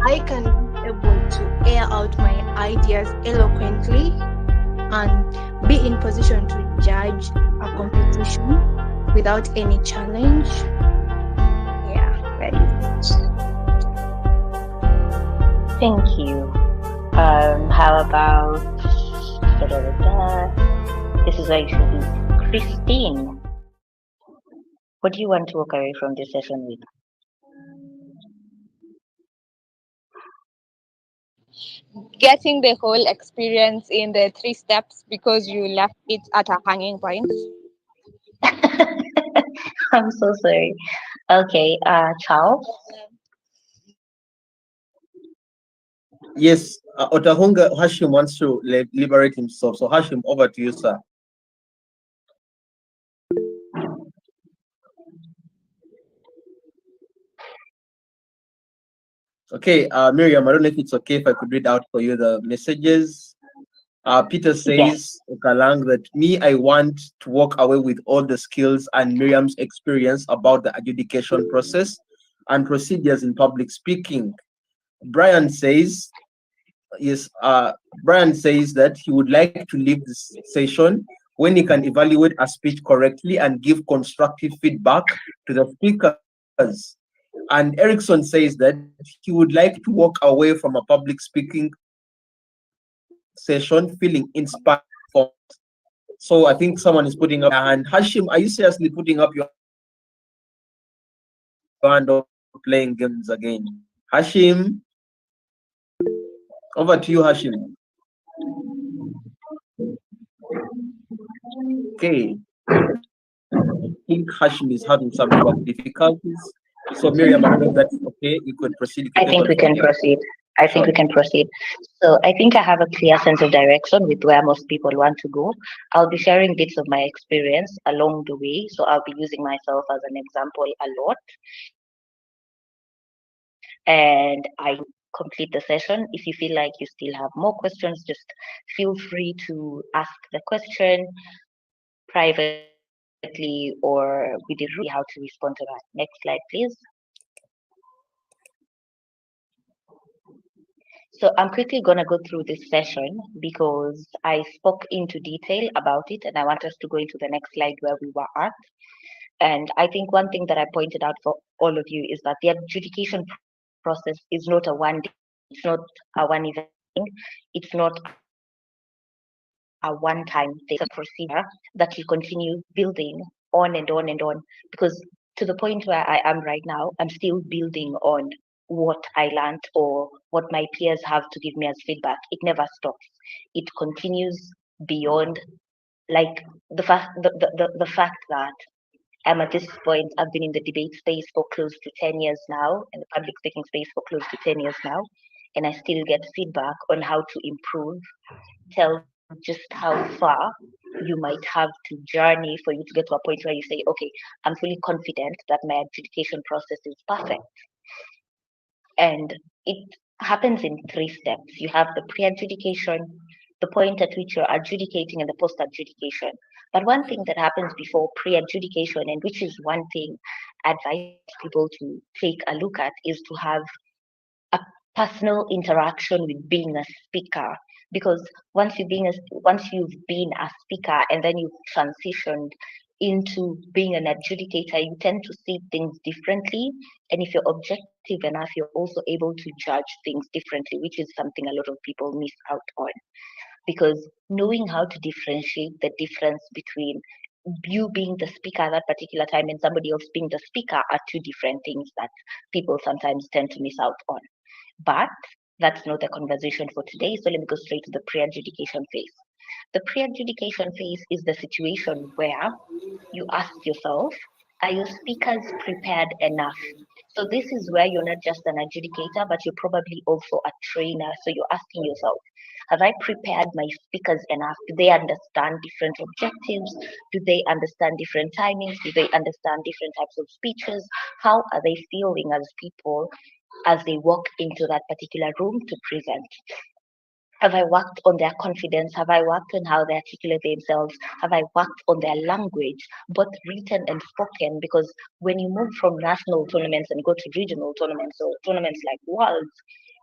I can be able to air out my ideas eloquently and be in position to judge a competition without any challenge. Yeah, that is it. Thank you. How about this is where you should be. Christine, what do you want to walk away from this session with? Getting the whole experience in the 3 steps because you left it at a hanging point. I'm so sorry. Okay, Charles. Yes, Otahunga Hashim wants to liberate himself. So Hashim, over to you, sir. Okay, Miriam, I don't know if it's okay if I could read out for you the messages. Peter says, Okalang, that me, I want to walk away with all the skills and Miriam's experience about the adjudication process and procedures in public speaking. Brian says, yes, Brian says that he would like to leave this session when he can evaluate a speech correctly and give constructive feedback to the speakers. And Erickson says that he would like to walk away from a public speaking session feeling inspired. So I think someone is putting up their hand. Hashim, are you seriously putting up your hand or playing games again? Hashim, over to you, Hashim. Okay. I think Hashim is having some difficulties. So Miriam, I don't know if that's okay. You could proceed. I think we can proceed. We can proceed. So I think I have a clear sense of direction with where most people want to go. I'll be sharing bits of my experience along the way. So I'll be using myself as an example a lot. And I complete the session. If you feel like you still have more questions, just feel free to ask the question privately or with the room how to respond to that. Next slide, please. So I'm quickly going to go through this session because I spoke into detail about it and I want us to go into the next slide where we were at. And I think one thing that I pointed out for all of you is that the adjudication process is not a one day, it's not a one event, it's not a one-time thing, it's a procedure that will continue building on and on and on, because to the point where I am right now, I'm still building on what I learned or what my peers have to give me as feedback. It never stops. It continues beyond, like the fact that I'm at this point, I've been in the debate space for close to 10 years now, and the public speaking space for close to 10 years now, and I still get feedback on how to improve, tell just how far you might have to journey for you to get to a point where you say, okay, I'm fully confident that my adjudication process is perfect. And it happens in 3 steps. You have the pre-adjudication, the point at which you're adjudicating, and the post-adjudication. But one thing that happens before pre-adjudication, and which is one thing I advise people to take a look at, is to have a personal interaction with being a speaker. Because once you've been a speaker and then you've transitioned into being an adjudicator, you tend to see things differently. And if you're objective enough, you're also able to judge things differently, which is something a lot of people miss out on. Because knowing how to differentiate the difference between you being the speaker at that particular time and somebody else being the speaker are 2 different things that people sometimes tend to miss out on. But that's not the conversation for today. So let me go straight to the pre-adjudication phase. The pre-adjudication phase is the situation where you ask yourself, are your speakers prepared enough? So this is where you're not just an adjudicator, but you're probably also a trainer. So you're asking yourself, have I prepared my speakers enough? Do they understand different objectives? Do they understand different timings? Do they understand different types of speeches? How are they feeling as people as they walk into that particular room to present? Have I worked on their confidence? Have I worked on how they articulate themselves? Have I worked on their language, both written and spoken? Because when you move from national tournaments and go to regional tournaments or tournaments like Worlds,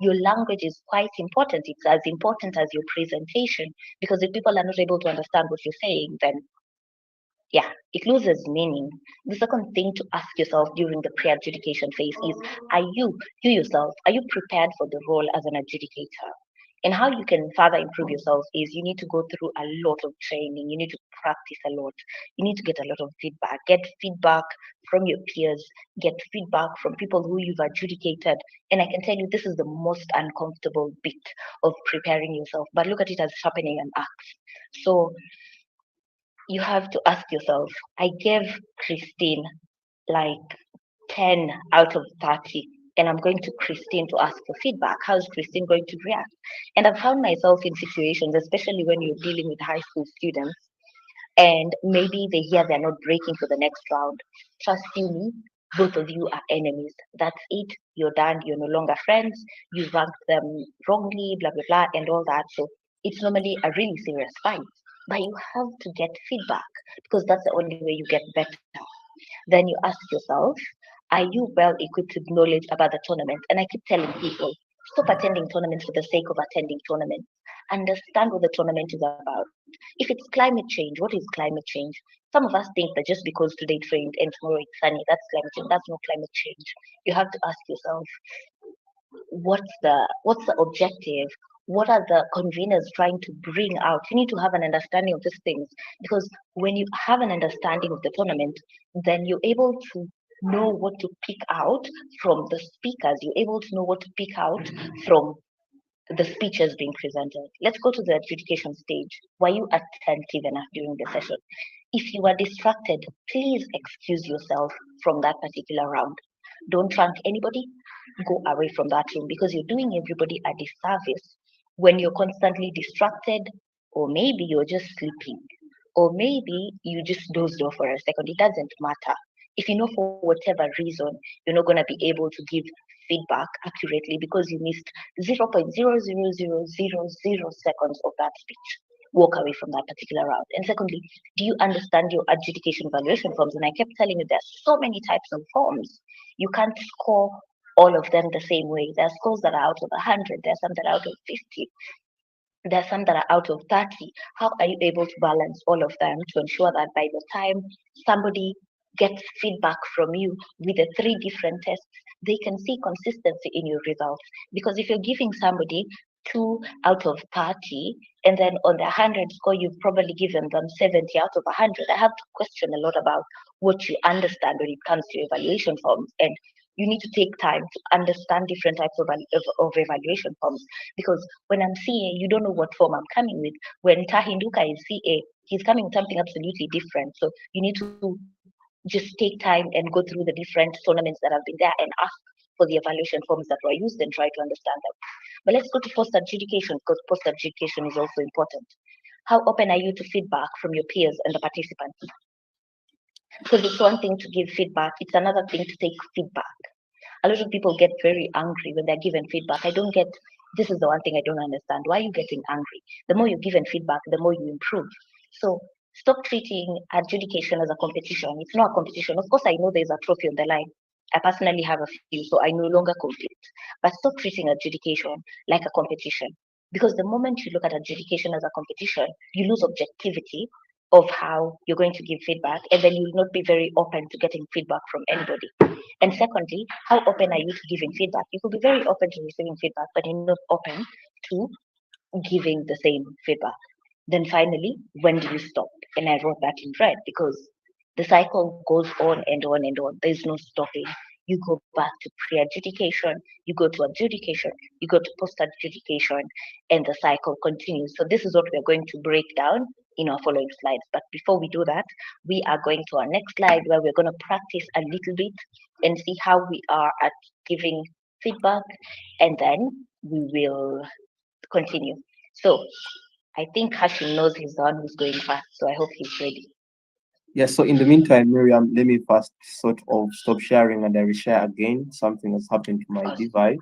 Your language is quite important. It's as important as your presentation, because if people are not able to understand what you're saying, then yeah, it loses meaning. The second thing to ask yourself during the pre-adjudication phase is, are you yourself, are you prepared for the role as an adjudicator? And how you can further improve yourself is you need to go through a lot of training. You need to practice a lot. You need to get a lot of feedback. Get feedback from your peers. Get feedback from people who you've adjudicated. And I can tell you, this is the most uncomfortable bit of preparing yourself. But look at it as sharpening an axe. So you have to ask yourself, I gave Christine like 10 out of 30, and I'm going to Christine to ask for feedback. How's Christine going to react? And I've found myself in situations, especially when you're dealing with high school students, and maybe they hear they're not breaking for the next round. Trust you me, both of you are enemies. That's it. You're done. You're no longer friends. You ranked them wrongly, blah, blah, blah, and all that. So it's normally a really serious fight. But you have to get feedback, because that's the only way you get better. Then you ask yourself, are you well equipped with knowledge about the tournament? And I keep telling people, stop attending tournaments for the sake of attending tournaments. Understand what the tournament is about. If it's climate change, what is climate change? Some of us think that just because today it rained and tomorrow it's sunny, that's climate change. That's not climate change. You have to ask yourself, what's the objective? What are the conveners trying to bring out? You need to have an understanding of these things, because when you have an understanding of the tournament, then you're able to know what to pick out from the speakers. You're able to know what to pick out from the speeches being presented. Let's go to the adjudication stage. Were you attentive enough during the session? If you were distracted, please excuse yourself from that particular round. Don't rank anybody. Go away from that room, because you're doing everybody a disservice when you're constantly distracted, or maybe you're just sleeping, or maybe you just dozed off for a second. It doesn't matter. If you know for whatever reason you're not going to be able to give feedback accurately because you missed 0.00000 seconds of that speech, walk away from that particular round. And secondly, do you understand your adjudication evaluation forms? And I kept telling you there's so many types of forms. You can't score all of them the same way. There are scores that are out of 100, there are some that are out of 50, there are some that are out of 30. How are you able to balance all of them to ensure that by the time somebody gets feedback from you with the 3 different tests, they can see consistency in your results? Because if you're giving somebody 2 out of 30, and then on the 100 score, you've probably given them 70 out of 100, I have to question a lot about what you understand when it comes to evaluation forms. And you need to take time to understand different types of evaluation forms, because when I'm CA, you don't know what form I'm coming with. When Tahinduka is CA, he's coming with something absolutely different. So you need to just take time and go through the different tournaments that have been there and ask for the evaluation forms that were used and try to understand them. But let's go to post adjudication, because post adjudication is also important. How open are you to feedback from your peers and the participants? Because it's one thing to give feedback, it's another thing to take feedback. A lot of people get very angry when they're given feedback. I don't get, this is the one thing I don't understand. Why are you getting angry? The more you're given feedback, the more you improve. So stop treating adjudication as a competition. It's not a competition. Of course, I know there's a trophy on the line. I personally have a few, so I no longer compete. But stop treating adjudication like a competition. Because the moment you look at adjudication as a competition, you lose objectivity of how you're going to give feedback, and then you'll not be very open to getting feedback from anybody. And secondly, how open are you to giving feedback? You could be very open to receiving feedback, but you're not open to giving the same feedback. Then finally, when do you stop? And I wrote that in red, because the cycle goes on and on and on. There's no stopping. You go back to pre-adjudication, you go to adjudication, you go to post-adjudication, and the cycle continues. So this is what we're going to break down in our following slides. But before we do that, we are going to our next slide, where we're going to practice a little bit and see how we are at giving feedback, and then we will continue. So I think Hashim knows he's the one who's going fast, so I hope he's ready. Yeah, so in the meantime, Miriam, let me first sort of stop sharing and I reshare again. Something has happened to my device.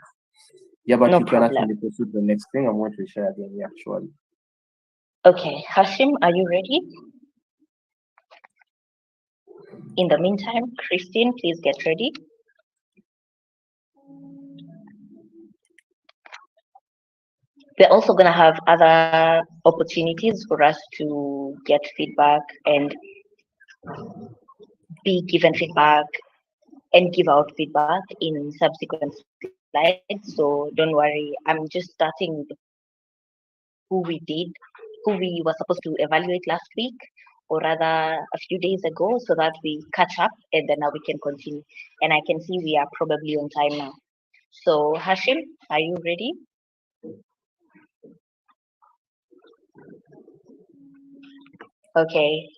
Yeah, but No you can problem. actually proceed to the next thing. I'm going to share again. Yeah, surely. Okay, Hashim, are you ready? In the meantime, Christine, please get ready. We're also going to have other opportunities for us to get feedback and be given feedback and give out feedback in subsequent slides. So don't worry, I'm just starting with who we were supposed to evaluate last week, or rather a few days ago, so that we catch up and then now we can continue. And I can see we are probably on time now. So Hashim, are you ready? Okay.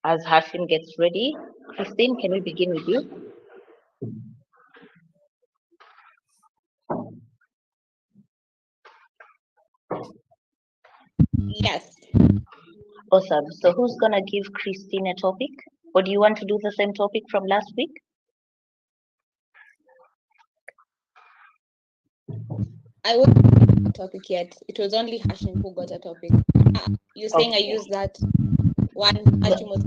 As Hashim gets ready, Christine, can we begin with you? Yes. Awesome. So who's gonna give Christine a topic? Or do you want to do the same topic from last week? I wasn't given a topic yet. It was only Hashim who got a topic. You're saying I Okay. used that one Hashim was.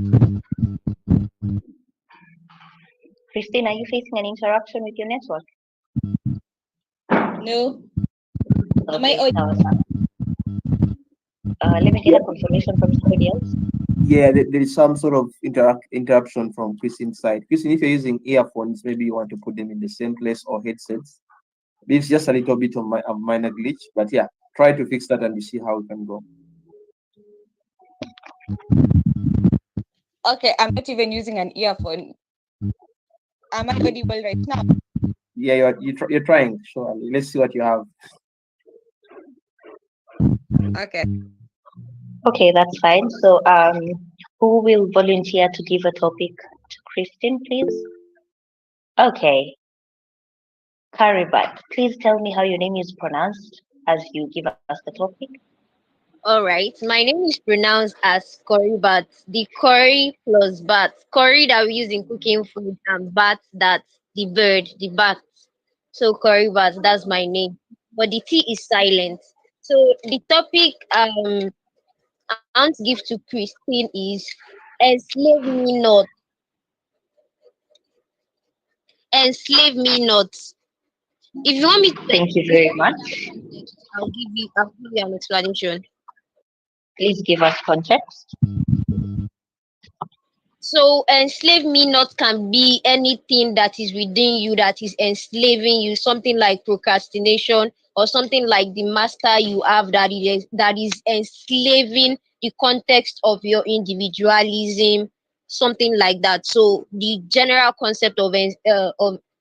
Christine, are you facing an interruption with your network? No. Am I Okay, audible? let me get Yeah, a confirmation from somebody else. yeah. There is some sort of interruption from Christine's side. Christine, if you're using earphones, maybe you want to put them in the same place or headsets. It's just a little bit of a minor glitch, but yeah, try to fix that and we see how it can go. Okay, I'm not even using an earphone. Am I audible right now? Yeah, you're trying. So let's see what you have. Okay. Okay, that's fine. So who will volunteer to give a topic to Christine, please? Okay. Karibat, please tell me how your name is pronounced as you give us the topic. All right. My name is pronounced as curry bat. The curry plus bat. Curry that we use in cooking food and bat that's the bird, the bat. So curry bat, that's my name. But the T is silent. So the topic I want to give to Christine is enslave me not. Enslave me not. If you want me to Thank you explain very in much. that context, I'll give you an explanation. Please give us context. So enslave me not can be anything that is within you that is enslaving you, something like procrastination or something like the master you have that is enslaving the context of your individualism, something like that. So the general concept of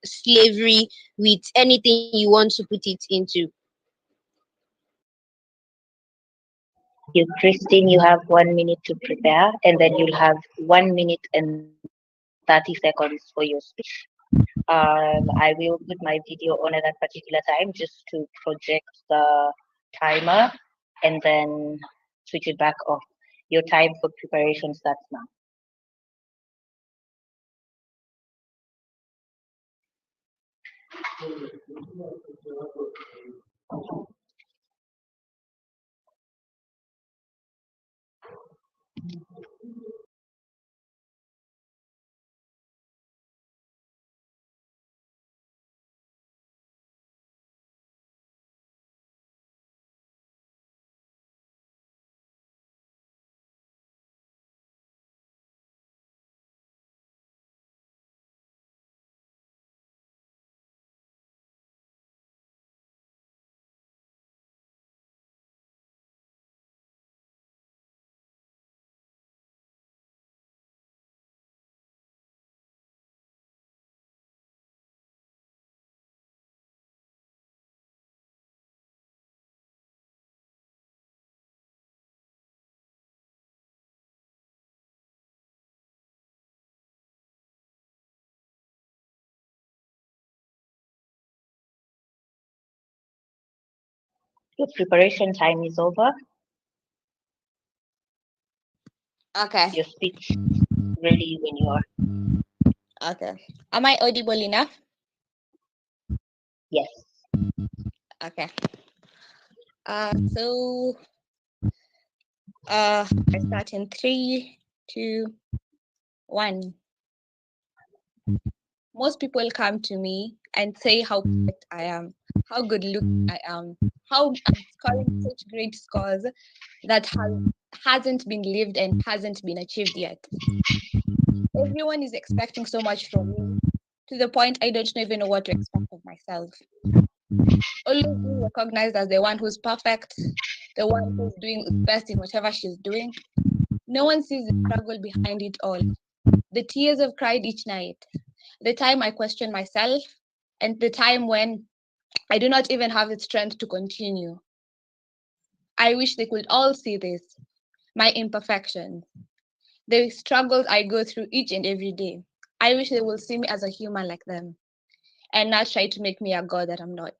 slavery with anything you want to put it into. You, Christine, you have 1 minute to prepare, and then you'll have 1 minute and 30 seconds for your speech. I will put my video on at that particular time just to project the timer and then switch it back off. Your time for preparation starts now. Your preparation time is over. Okay. Your speech ready when you are. Okay. Am I audible enough? Yes. Okay. So I start in 3, 2, 1. Most people come to me and say how perfect I am, how good looking I am, how I'm scoring such great scores that hasn't been lived and hasn't been achieved yet. Everyone is expecting so much from me to the point I don't even know what to expect of myself. Always being recognized as the one who's perfect, the one who's doing best in whatever she's doing. No one sees the struggle behind it all. The tears I've cried each night, the time I question myself, and the time when I do not even have the strength to continue. I wish they could all see this, my imperfections, the struggles I go through each and every day. I wish they will see me as a human like them and not try to make me a god that I'm not.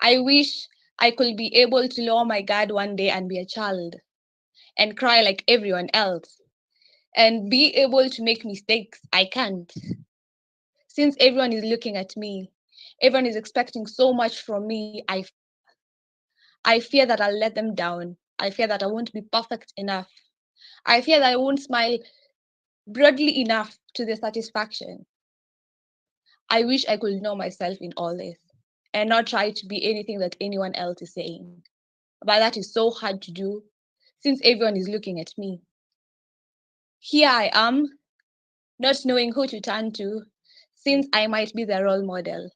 I wish I could be able to lower my guard one day and be a child and cry like everyone else and be able to make mistakes. I can't. Since everyone is looking at me, everyone is expecting so much from me, I fear that I'll let them down. I fear that I won't be perfect enough. I fear that I won't smile broadly enough to their satisfaction. I wish I could know myself in all this and not try to be anything that anyone else is saying. But that is so hard to do since everyone is looking at me. Here I am, not knowing who to turn to, since I might be the role model.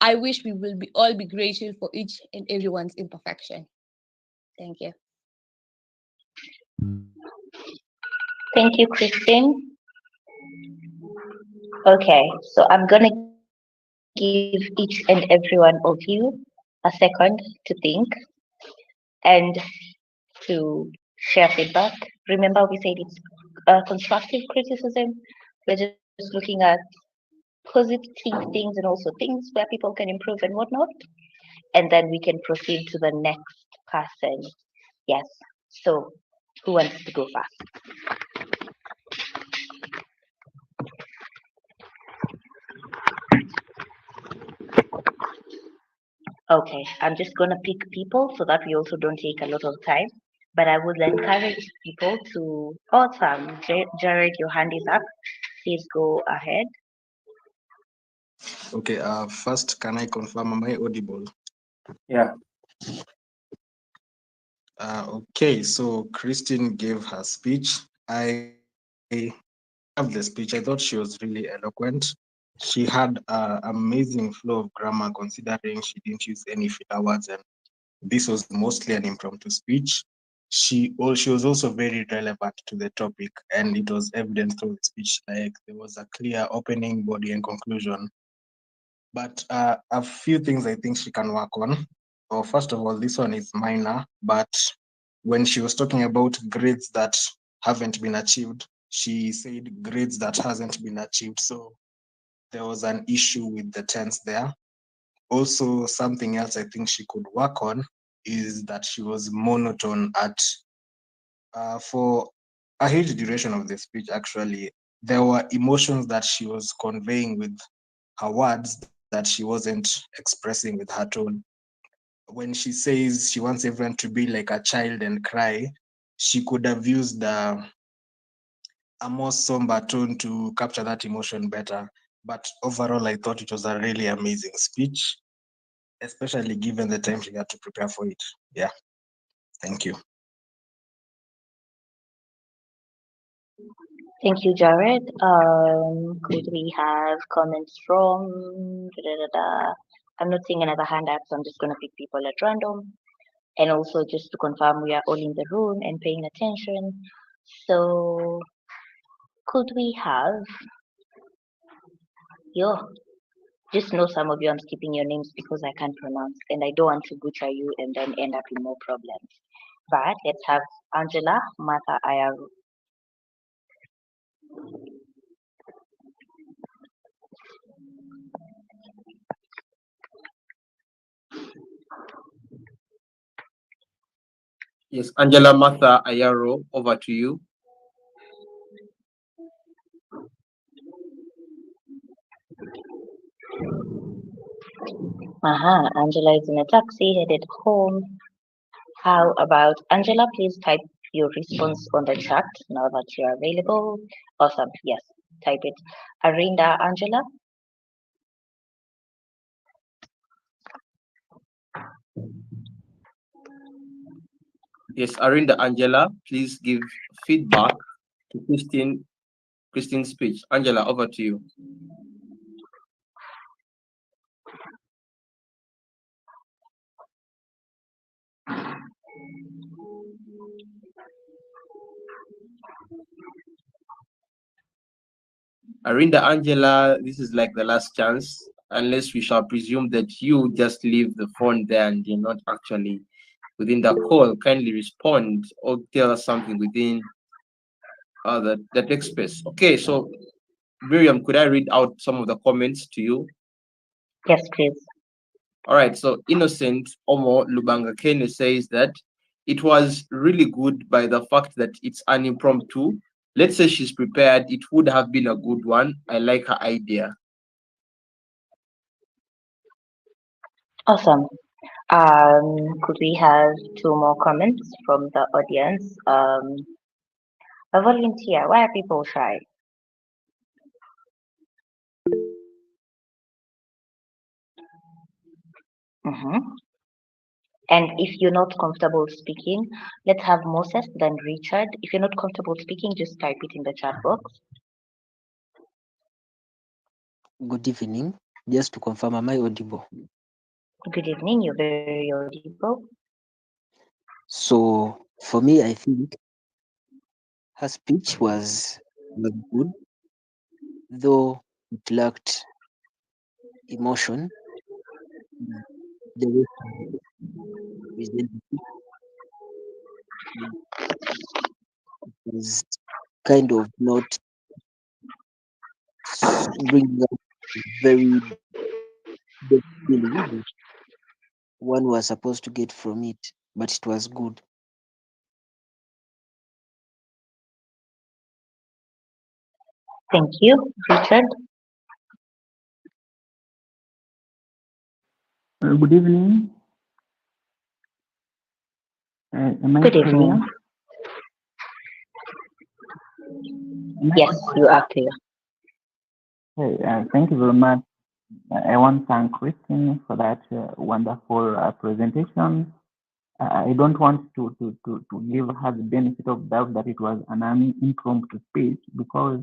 I wish we will all be grateful for each and everyone's imperfection. Thank you. Thank you, Christine. Okay, so I'm gonna give each and every one of you a second to think and to share feedback. Remember, we said it's constructive criticism. We're just looking at positive things and also things where people can improve and whatnot. And then we can proceed to the next person. Yes. So, who wants to go first? Okay, I'm just gonna pick people so that we also don't take a lot of time. But I would encourage people to. Awesome, Jared, your hand is up. Please go ahead. Okay, first, can I confirm, am I audible? Yeah. Okay, so Christine gave her speech. I loved the speech. I thought she was really eloquent. She had an amazing flow of grammar considering she didn't use any filler words, and this was mostly an impromptu speech. She was also very relevant to the topic, and it was evident through the speech. Like there was a clear opening, body, and conclusion. But a few things I think she can work on. So first of all, this one is minor, but when she was talking about grades that haven't been achieved, she said grades that hasn't been achieved. So there was an issue with the tense there. Also, something else I think she could work on is that she was monotone at for a huge duration of the speech. Actually, there were emotions that she was conveying with her words that she wasn't expressing with her tone. When she says she wants everyone to be like a child and cry, she could have used a more somber tone to capture that emotion better. But overall, I thought it was a really amazing speech, especially given the time she had to prepare for it. Yeah, thank you. Thank you, Jared. Could we have comments from? I'm not seeing another hand up, so I'm just going to pick people at random. And also, just to confirm, we are all in the room and paying attention. So, could we have? Yo, just know some of you I'm skipping your names because I can't pronounce, and I don't want to butcher you and then end up in more problems. But let's have Angela, Martha, Ayaru. Yes, Angela Martha Ayaro, over to you. Angela is in a taxi headed home. How about Angela? Please type your response on the chat now that you're available. Awesome. Yes, type it. Arinda, Angela. Yes, Arinda Angela, please give feedback to Christine's speech. Angela, over to you. Arinda Angela, this is like the last chance, unless we shall presume that you just leave the phone there and you're not actually within the call. Kindly respond or tell us something within the text space. Okay, so Miriam, could I read out some of the comments to you? Yes, please. All right, so Innocent Omo Lubanga Kene says that it was really good by the fact that it's an impromptu. Let's say she's prepared, it would have been a good one. I like her idea. Awesome. Could we have two more comments from the audience? A volunteer. Why are people shy? Mm-hmm. And if you're not comfortable speaking, let's have Moses, then Richard. If you're not comfortable speaking, just type it in the chat box. Good evening. Just to confirm, am I audible? Good evening, you're very audible. So for me, I think her speech was good, though it lacked emotion. The way she presented it was kind of not bringing up very deep feeling that one was supposed to get from it, but it was good. Thank you, Richard. Good evening. Am I Good clear? evening. Yes, you are clear. Hey, thank you very much. I want to thank Christine for that wonderful presentation. I don't want to give her the benefit of doubt that it was an impromptu speech, because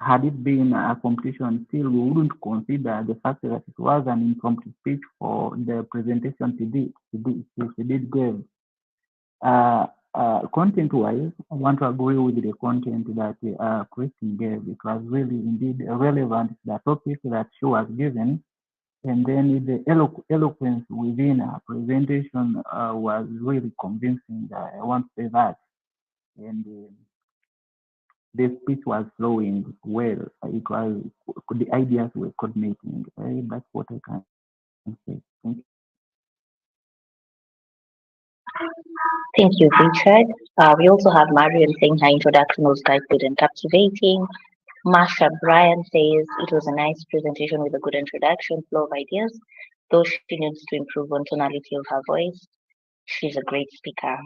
had it been a competition, still we wouldn't consider the fact that it was an impromptu speech for the presentation she did give. Content-wise, I want to agree with the content that Christine gave. It was really indeed relevant to the topic that she was given, and then the eloquence within her presentation was really convincing. I want to say that, and the speech was flowing well. It was the ideas were coordinating. That's what I can say. Thank you. Thank you, Richard. We also have Mariam saying her introduction was quite good and captivating. Marsha Bryan says it was a nice presentation with a good introduction, flow of ideas, though she needs to improve on tonality of her voice. She's a great speaker.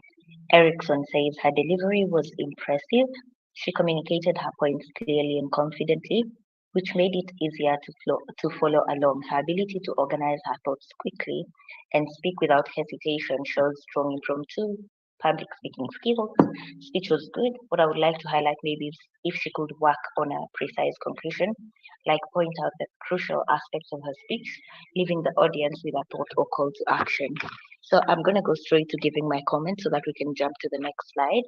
Erickson says her delivery was impressive. She communicated her points clearly and confidently, which made it easier to follow along. Her ability to organize her thoughts quickly and speak without hesitation shows strong impromptu public speaking skills. Speech was good. What I would like to highlight maybe is if she could work on a precise conclusion, like point out the crucial aspects of her speech, leaving the audience with a thought or call to action. So I'm going to go straight to giving my comments so that we can jump to the next slide.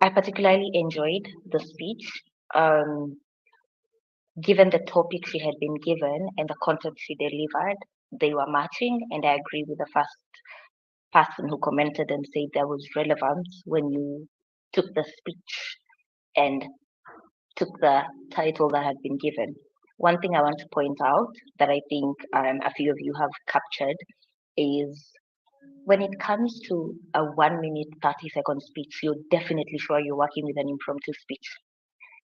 I particularly enjoyed the speech. Given the topic she had been given and the content she delivered, they were matching, and I agree with the first person who commented and said there was relevance when you took the speech and took the title that had been given. One thing I want to point out that I think a few of you have captured is when it comes to a 1 minute 30-second speech, you're definitely sure you're working with an impromptu speech.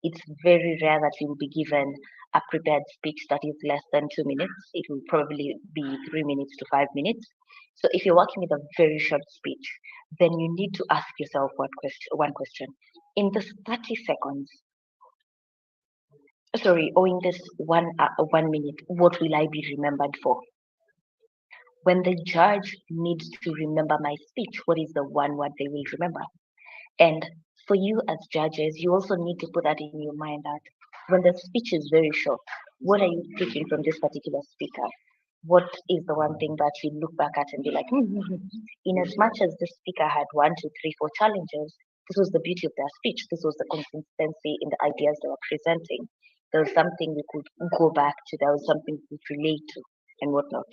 It's very rare that you will be given a prepared speech that is less than 2 minutes. It will probably be 3 minutes to 5 minutes. So if you're working with a very short speech, then you need to ask yourself one question. In this 30 seconds, sorry, or in this 1 minute, what will I be remembered for? When the judge needs to remember my speech, what is the one word they will remember? And for you as judges, you also need to put that in your mind that when the speech is very short, what are you taking from this particular speaker? What is the one thing that you look back at and be like, in as much as this speaker had one, two, three, four challenges, this was the beauty of their speech. This was the consistency in the ideas they were presenting. There was something we could go back to. There was something we could relate to and whatnot.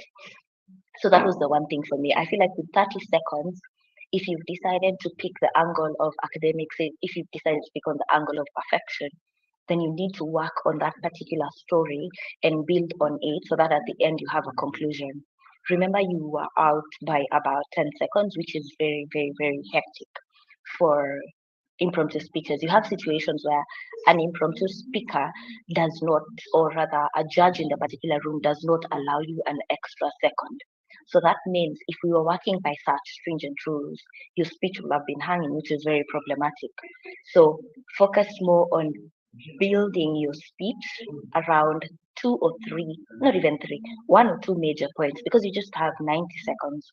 So that was the one thing for me. I feel like with 30 seconds, if you've decided to pick the angle of academics, if you've decided to pick on the angle of perfection, then you need to work on that particular story and build on it so that at the end you have a conclusion. Remember, you were out by about 10 seconds, which is very, very, very hectic for impromptu speakers. You have situations where an impromptu speaker does not, or rather, a judge in the particular room does not allow you an extra second. So that means if we were working by such stringent rules, your speech would have been hanging, which is very problematic. So focus more on building your speech around two or three, not even three, one or two major points, because you just have 90 seconds.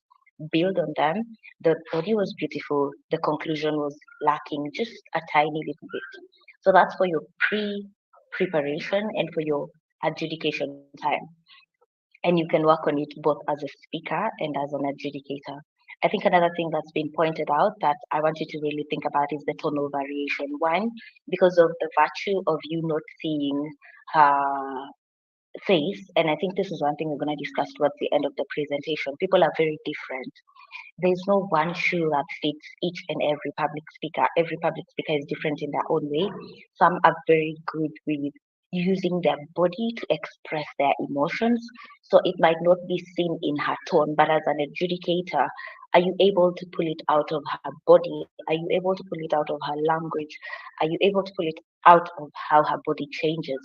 Build on them. The body was beautiful, the conclusion was lacking just a tiny little bit. So that's for your preparation and for your adjudication time. And you can work on it both as a speaker and as an adjudicator. I think another thing that's been pointed out that I want you to really think about is the tonal variation. One, because of the virtue of you not seeing her face, and I think this is one thing we're going to discuss towards the end of the presentation. People are very different. There's no one shoe that fits each and every public speaker. Every public speaker is different in their own way. Some are very good with using their body to express their emotions. So it might not be seen in her tone, but as an adjudicator, are you able to pull it out of her body? Are you able to pull it out of her language? Are you able to pull it out of how her body changes?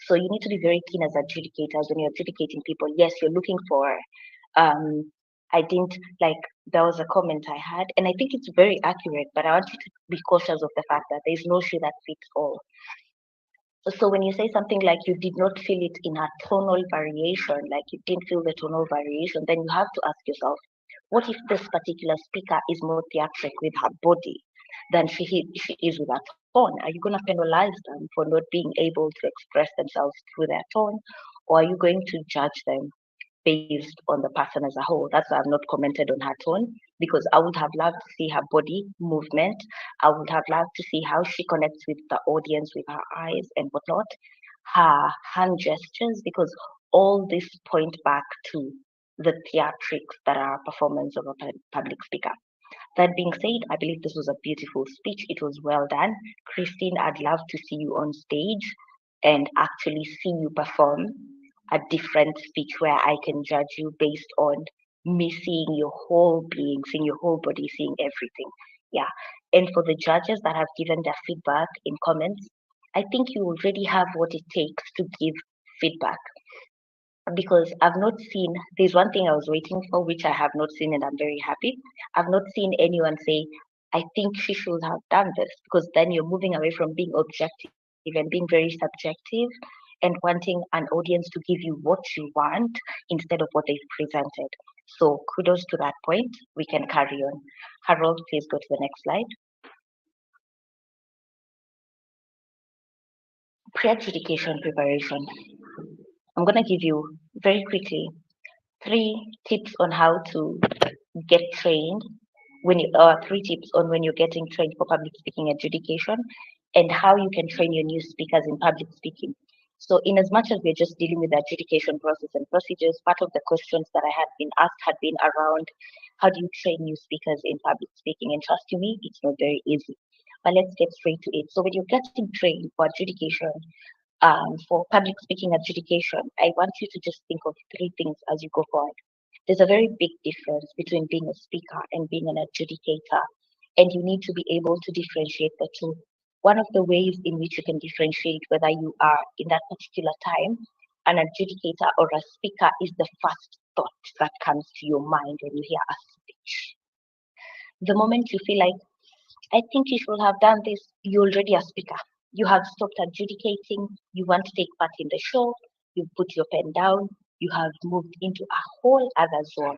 So you need to be very keen as adjudicators when you're adjudicating people. Yes, you're looking for I didn't like there was a comment I had, and I think it's very accurate, but I want you to be cautious of the fact that there's no shoe that fits all. So when you say something like you did not feel it in a tonal variation, like you didn't feel the tonal variation, then you have to ask yourself, what if this particular speaker is more theatric with her body than she is with her tone? Are you going to penalize them for not being able to express themselves through their tone, or are you going to judge them based on the person as a whole? That's why I've not commented on her tone, because I would have loved to see her body movement. I would have loved to see how she connects with the audience with her eyes and whatnot, her hand gestures, because all this point back to the theatrics that are performance of a public speaker. That being said, I believe this was a beautiful speech. It was well done. Christine, I'd love to see you on stage and actually see you perform a different speech where I can judge you based on me seeing your whole being, seeing your whole body, seeing everything. Yeah. And for the judges that have given their feedback in comments, I think you already have what it takes to give feedback, because I've not seen, there's one thing I was waiting for, which I have not seen, and I'm very happy. I've not seen anyone say, I think she should have done this, because then you're moving away from being objective and being very subjective and wanting an audience to give you what you want instead of what they've presented. So kudos to that point. We can carry on. Harold, please go to the next slide. Pre-adjudication preparation. I'm going to give you very quickly 3 tips on how to get trained when you 3 tips on when you're getting trained for public speaking adjudication, and how you can train your new speakers in public speaking. So in as much as we're just dealing with the adjudication process and procedures, part of the questions that I had been asked had been around how do you train new speakers in public speaking? And trust you me, it's not very easy. But let's get straight to it. So when you're getting trained for adjudication, for public speaking adjudication, I want you to just think of 3 things as you go forward. There's a very big difference between being a speaker and being an adjudicator, and you need to be able to differentiate the two. One of the ways in which you can differentiate whether you are in that particular time an adjudicator or a speaker is the first thought that comes to your mind when you hear a speech. The moment you feel like, I think you should have done this, you're already a speaker. You have stopped adjudicating, you want to take part in the show, you put your pen down, you have moved into a whole other zone.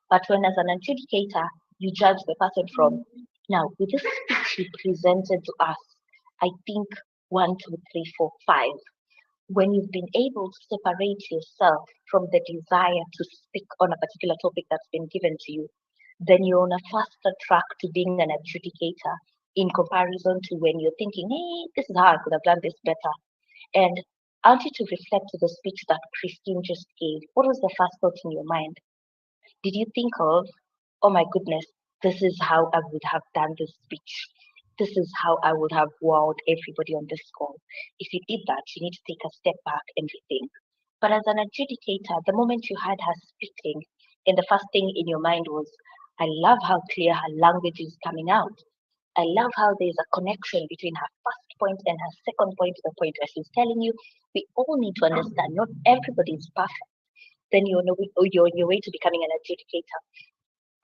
But when as an adjudicator, you judge the person from now with this speech you presented to us, I think one, two, three, four, five. When you've been able to separate yourself from the desire to speak on a particular topic that's been given to you, then you're on a faster track to being an adjudicator in comparison to when you're thinking, hey, this is how I could have done this better. And I want you to reflect to the speech that Christine just gave. What was the first thought in your mind? Did you think of, oh my goodness, this is how I would have done this speech? This is how I would have wowed everybody on this call. If you did that, you need to take a step back and rethink. But as an adjudicator, the moment you had her speaking, and the first thing in your mind was, I love how clear her language is coming out. I love how there's a connection between her first point and her second point, the point where she's telling you, we all need to understand not everybody is perfect. Then you're on your way to becoming an adjudicator.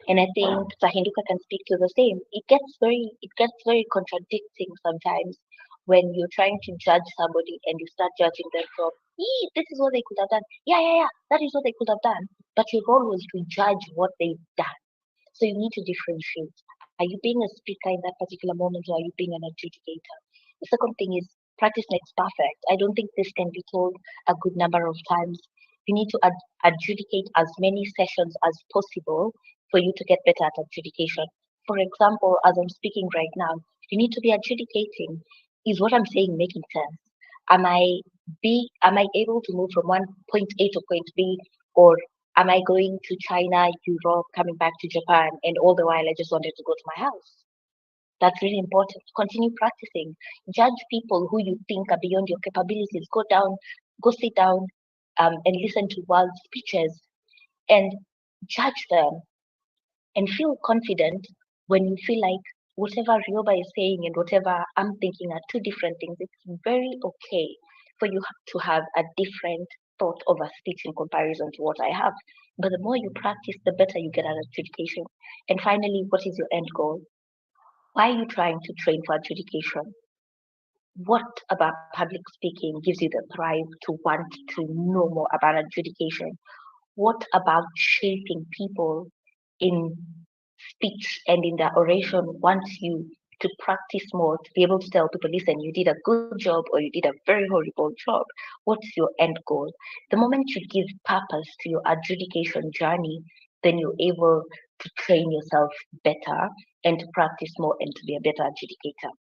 And I think Sahinduka can speak to the same. It gets very contradicting sometimes when you're trying to judge somebody and you start judging them from, this is what they could have done. Yeah, that is what they could have done. But your role was to judge what they've done. So you need to differentiate. Are you being a speaker in that particular moment or are you being an adjudicator? The second thing is practice makes perfect. I don't think this can be told a good number of times. You need to adjudicate as many sessions as possible for you to get better at adjudication. For example, as I'm speaking right now, you need to be adjudicating. Is what I'm saying making sense? Am I able to move from one point A to point B, or am I going to China, Europe, coming back to Japan, and all the while I just wanted to go to my house? That's really important. Continue practicing. Judge people who you think are beyond your capabilities. Go sit down, and listen to world speeches and judge them and feel confident when you feel like whatever Rioba is saying and whatever I'm thinking are two different things. It's very okay for you to have a different thought of a speech in comparison to what I have. But the more you practice, the better you get at adjudication. And finally, what is your end goal? Why are you trying to train for adjudication? What about public speaking gives you the drive to want to know more about adjudication? What about shaping people in speech and in their oration wants you to practice more to be able to tell people, listen, you did a good job or you did a very horrible job? What's your end goal? The moment you give purpose to your adjudication journey, then you're able to train yourself better and to practice more and to be a better adjudicator.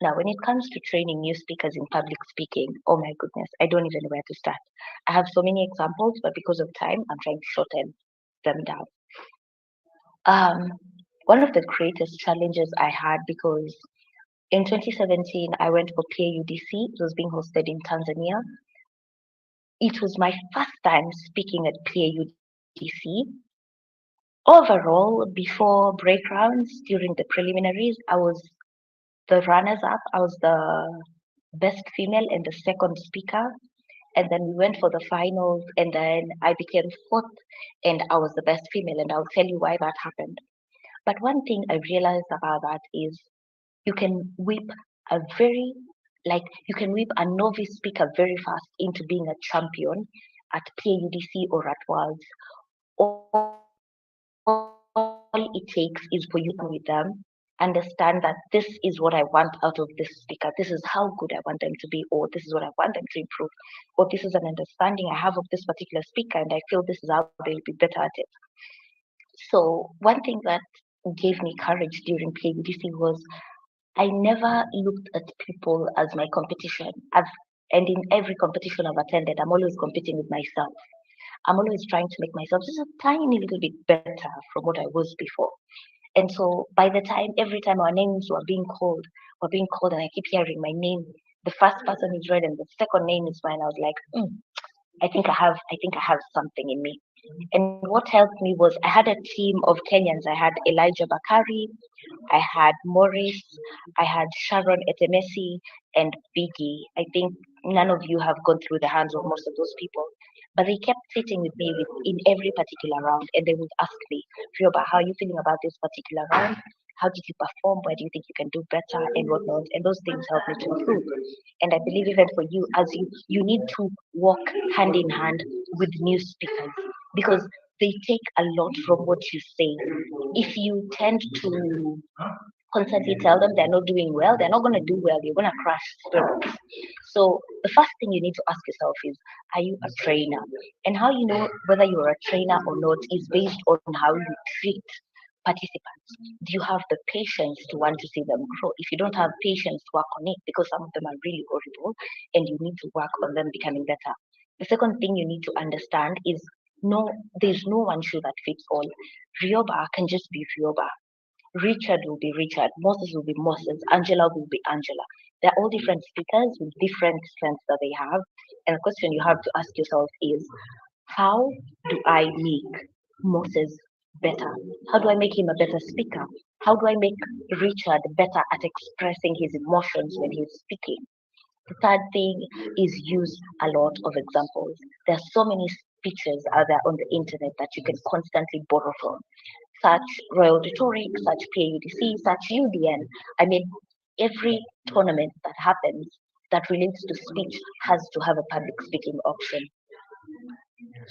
Now, when it comes to training new speakers in public speaking, oh my goodness, I don't even know where to start. I have so many examples, but because of time, I'm trying to shorten them down. Um, One of the greatest challenges I had, because in 2017 I went for PAUDC. It was being hosted in Tanzania. It was my first time speaking at PAUDC. Overall, before break rounds, during the preliminaries, I was the runners up. I was the best female and the second speaker. And then we went for the finals, and then I became fourth, and I was the best female. And I'll tell you why that happened. But one thing I realized about that is you can whip a very, you can whip a novice speaker very fast into being a champion at PAUDC or at Worlds. All it takes is for you to with them, understand that this is what I want out of this speaker. This is how good I want them to be, or this is what I want them to improve, or this is an understanding I have of this particular speaker, and I feel this is how they'll be better at it. So one thing that gave me courage during PAUDC was I never looked at people as my competition. And in every competition I've attended, I'm always competing with myself. I'm always trying to make myself just a tiny little bit better from what I was before. And so by the time, every time our names were being called, and I keep hearing my name, the first person is read and the second name is mine. I was like, I think I have something in me. And what helped me was I had a team of Kenyans. I had Elijah Bakari, I had Morris, I had Sharon Etemesi, and Biggie. I think none of you have gone through the hands of most of those people. But they kept sitting with me in every particular round, and they would ask me, Rioba, how are you feeling about this particular round? How did you perform? Where do you think you can do better? And whatnot. And those things help me to improve. And I believe even for you, as you need to walk hand in hand with new speakers, because they take a lot from what you say. If you tend to constantly tell them they're not doing well, they're not going to do well, you're going to crash spirits. So the first thing you need to ask yourself is, are you a trainer? And how you know whether you're a trainer or not is based on how you treat participants. Do you have the patience to want to see them grow? If you don't have patience, work on it, because some of them are really horrible and you need to work on them becoming better. The second thing you need to understand is, no, there's no one shoe that fits all. Rioba can just be Rioba. Richard will be Richard, Moses will be Moses, Angela will be Angela. They're all different speakers with different strengths that they have. And the question you have to ask yourself is, how do I make Moses better? How do I make him a better speaker? How do I make Richard better at expressing his emotions when he's speaking? The third thing is use a lot of examples. There are so many speeches out there on the internet that you can constantly borrow from. Such Royal Rhetoric, such PAUDC, such UDN. I mean, every tournament that happens that relates to speech has to have a public speaking option.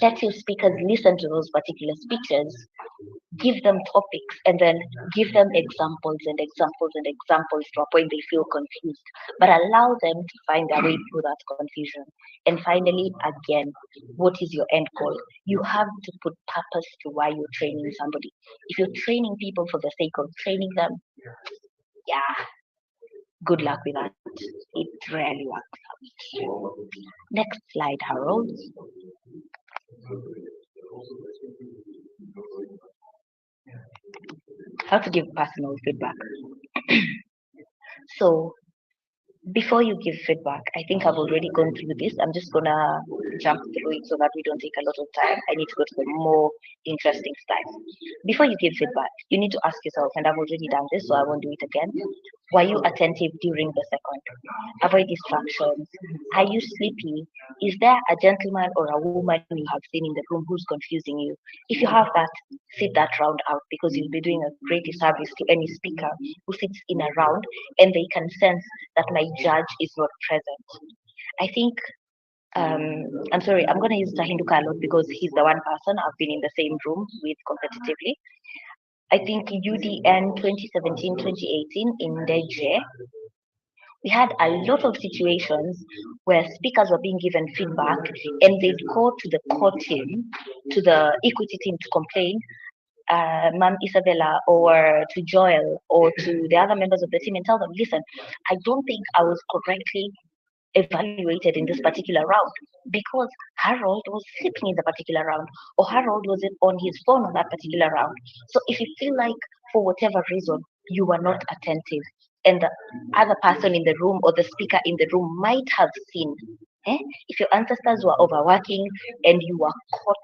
Let your speakers listen to those particular speeches, give them topics, and then give them examples and examples and examples to a point they feel confused, but allow them to find their way through that confusion. And finally, again, what is your end goal? You have to put purpose to why you're training somebody. If you're training people for the sake of training them, yeah, good luck with that. It rarely works out. Next slide, Harold. How to give personal feedback. So before you give feedback, I think I've already gone through this. I'm just gonna jump through it so that we don't take a lot of time. I need to go to the more interesting stuff. Before you give feedback, you need to ask yourself, and I've already done this, so I won't do it again. Were you attentive during the second? Avoid distractions. Are you sleepy? Is there a gentleman or a woman you have seen in the room who's confusing you? If you have that, sit that round out, because you'll be doing a great disservice to any speaker who sits in a round and they can sense that my judge is not present. I think, I'm sorry, I'm going to use Tahinduka a lot because he's the one person I've been in the same room with competitively. I think UDN 2017-2018 in Deje, we had a lot of situations where speakers were being given feedback and they'd go to the core team, to the equity team to complain, Ma'am Isabella, or to Joel, or to the other members of the team and tell them, listen, I don't think I was correctly evaluated in this particular round because Harold was sleeping in the particular round, or Harold was on his phone on that particular round. So if you feel like for whatever reason you were not attentive and the other person in the room or the speaker in the room might have seen, if your ancestors were overworking and you were caught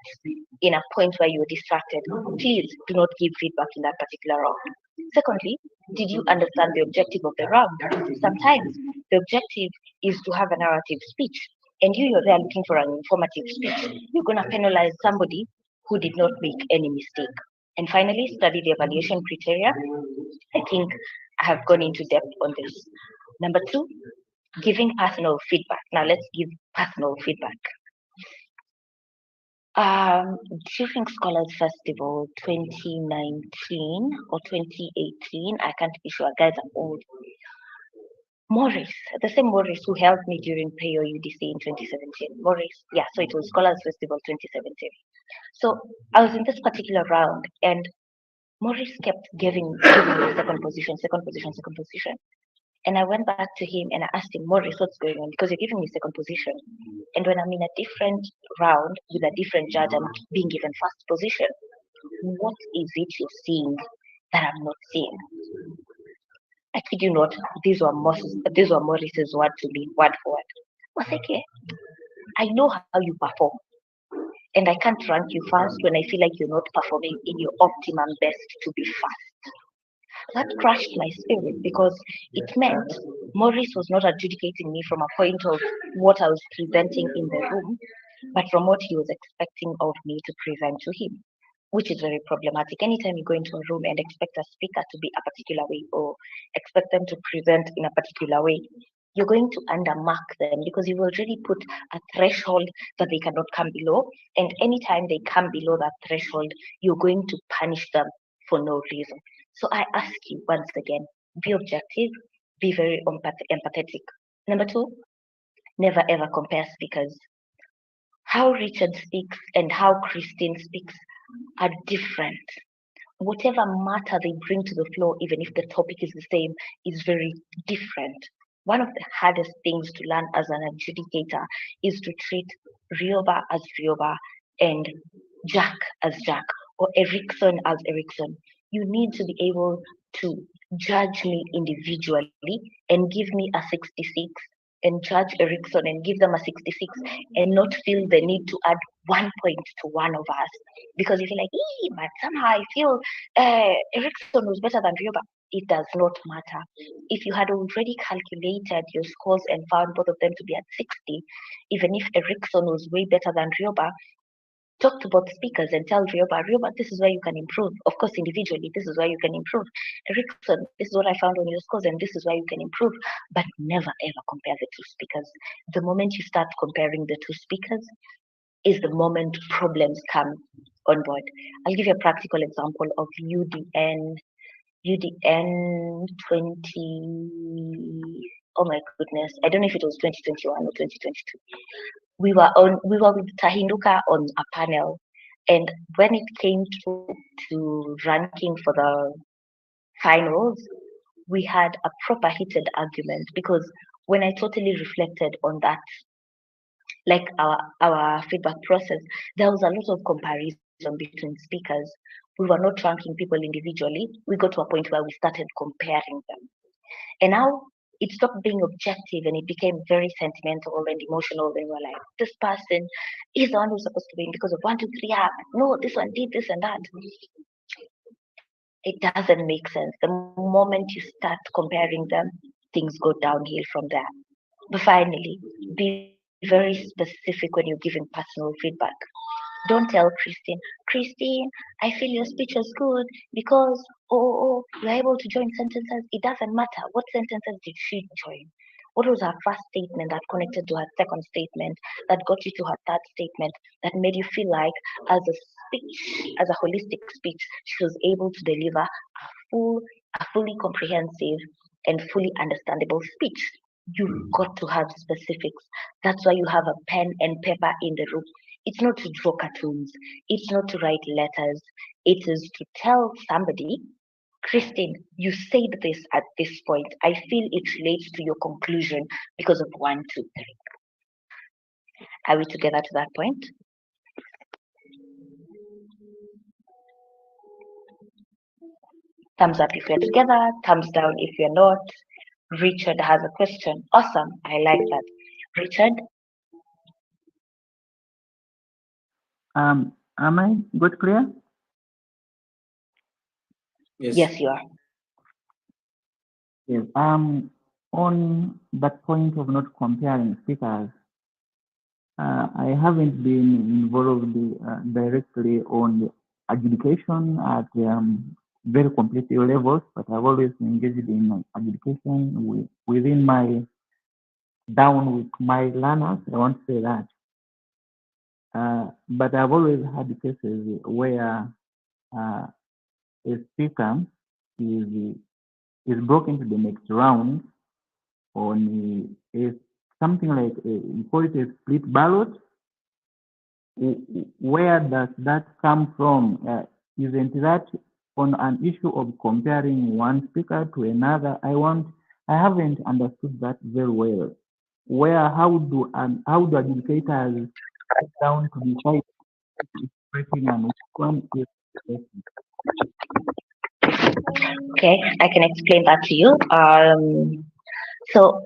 in a point where you were distracted, please do not give feedback in that particular round. Secondly, did you understand the objective of the round? Sometimes the objective is to have a narrative speech, and you're there looking for an informative speech. You're going to penalize somebody who did not make any mistake. And finally, study the evaluation criteria. I think I have gone into depth on this. Number 2, giving personal feedback. Now let's give personal feedback. During Scholars Festival 2019 or 2018, I can't be sure, guys are old. Morris, the same Morris who helped me during PAYO UDC in 2017. Morris, yeah, so it was Scholars Festival 2017. So I was in this particular round and Morris kept giving me second position. And I went back to him and I asked him, Morris, what's going on? Because you're giving me second position. And when I'm in a different round with a different judge, I'm being given first position. What is it you're seeing that I'm not seeing? I kid you not, these were Morris's word to me, word for word. Waseke, I know how you perform. And I can't rank you first when I feel like you're not performing in your optimum best to be first. That crushed my spirit because it meant Morris was not adjudicating me from a point of what I was presenting in the room, but from what he was expecting of me to present to him, which is very problematic. Anytime you go into a room and expect a speaker to be a particular way or expect them to present in a particular way, you're going to undermark them because you've already put a threshold that they cannot come below. And anytime they come below that threshold, you're going to punish them for no reason. So I ask you once again, be objective, be very empathetic. Number two, never ever compare speakers. How Richard speaks and how Christine speaks are different. Whatever matter they bring to the floor, even if the topic is the same, is very different. One of the hardest things to learn as an adjudicator is to treat Rioba as Rioba and Jack as Jack or Erickson as Erickson. You need to be able to judge me individually and give me a 66 and judge Erickson and give them a 66 and not feel the need to add 1 point to one of us because you feel like, but somehow I feel Erickson was better than Rioba. It does not matter. If you had already calculated your scores and found both of them to be at 60, even if Erickson was way better than Rioba, talk to both speakers and tell Rioba, this is where you can improve. Of course, individually, this is where you can improve. Erickson, this is what I found on your scores, and this is where you can improve. But never ever compare the two speakers. The moment you start comparing the two speakers is the moment problems come on board. I'll give you a practical example of UDN 20. Oh my goodness, I don't know if it was 2021 or 2022. We were with Tahinduka on a panel, and when it came to ranking for the finals, we had a proper heated argument because when I totally reflected on that, like our feedback process, there was a lot of comparison between speakers. We were not ranking people individually. We got to a point where we started comparing them. And now it stopped being objective and it became very sentimental and emotional. And we're like, this person is the one who's supposed to win because of 1, 2, 3 up. No, this one did this and that. It doesn't make sense. The moment you start comparing them, things go downhill from there. But finally, be very specific when you're giving personal feedback. Don't tell Christine, I feel your speech was good because, you're able to join sentences. It doesn't matter. What sentences did she join? What was her first statement that connected to her second statement, that got you to her third statement, that made you feel like, as a speech, as a holistic speech, she was able to deliver full, a fully comprehensive and fully understandable speech? You've got to have specifics. That's why you have a pen and paper in the room. It's not to draw cartoons. It's not to write letters. It is to tell somebody, Christine, you said this at this point. I feel it relates to your conclusion because of 1, 2, 3. Are we together to that point? Thumbs up if you're together, thumbs down if you're not. Richard has a question. Awesome. I like that. Richard? Am I got clear? Yes, you are. Yes. On that point of not comparing speakers, I haven't been involved directly on the adjudication at very competitive levels, but I've always engaged in adjudication within my down with my learners. I want to say that. But I've always had cases where a speaker is broken to the next round on something like we call it a split ballot. Where does that come from? Isn't that on an issue of comparing one speaker to another? I haven't understood that very well. How do adjudicators sit down to decide breaking and which one is breaking? Okay, I can explain that to you. So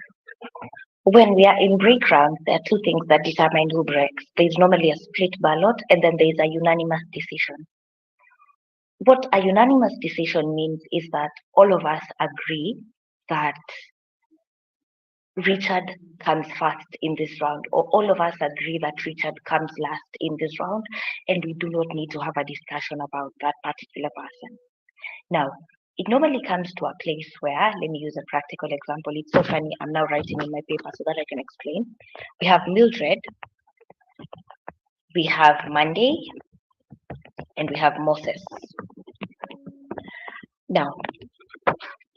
when we are in break rounds, there are two things that determine who breaks. There's normally a split ballot and then there's a unanimous decision. What a unanimous decision means is that all of us agree that Richard comes first in this round, or all of us agree that Richard comes last in this round, and we do not need to have a discussion about that particular person. Now, it normally comes to a place where, let me use a practical example. It's so funny. I'm now writing in my paper so that I can explain. We have Mildred, we have Monday, and we have Moses. Now,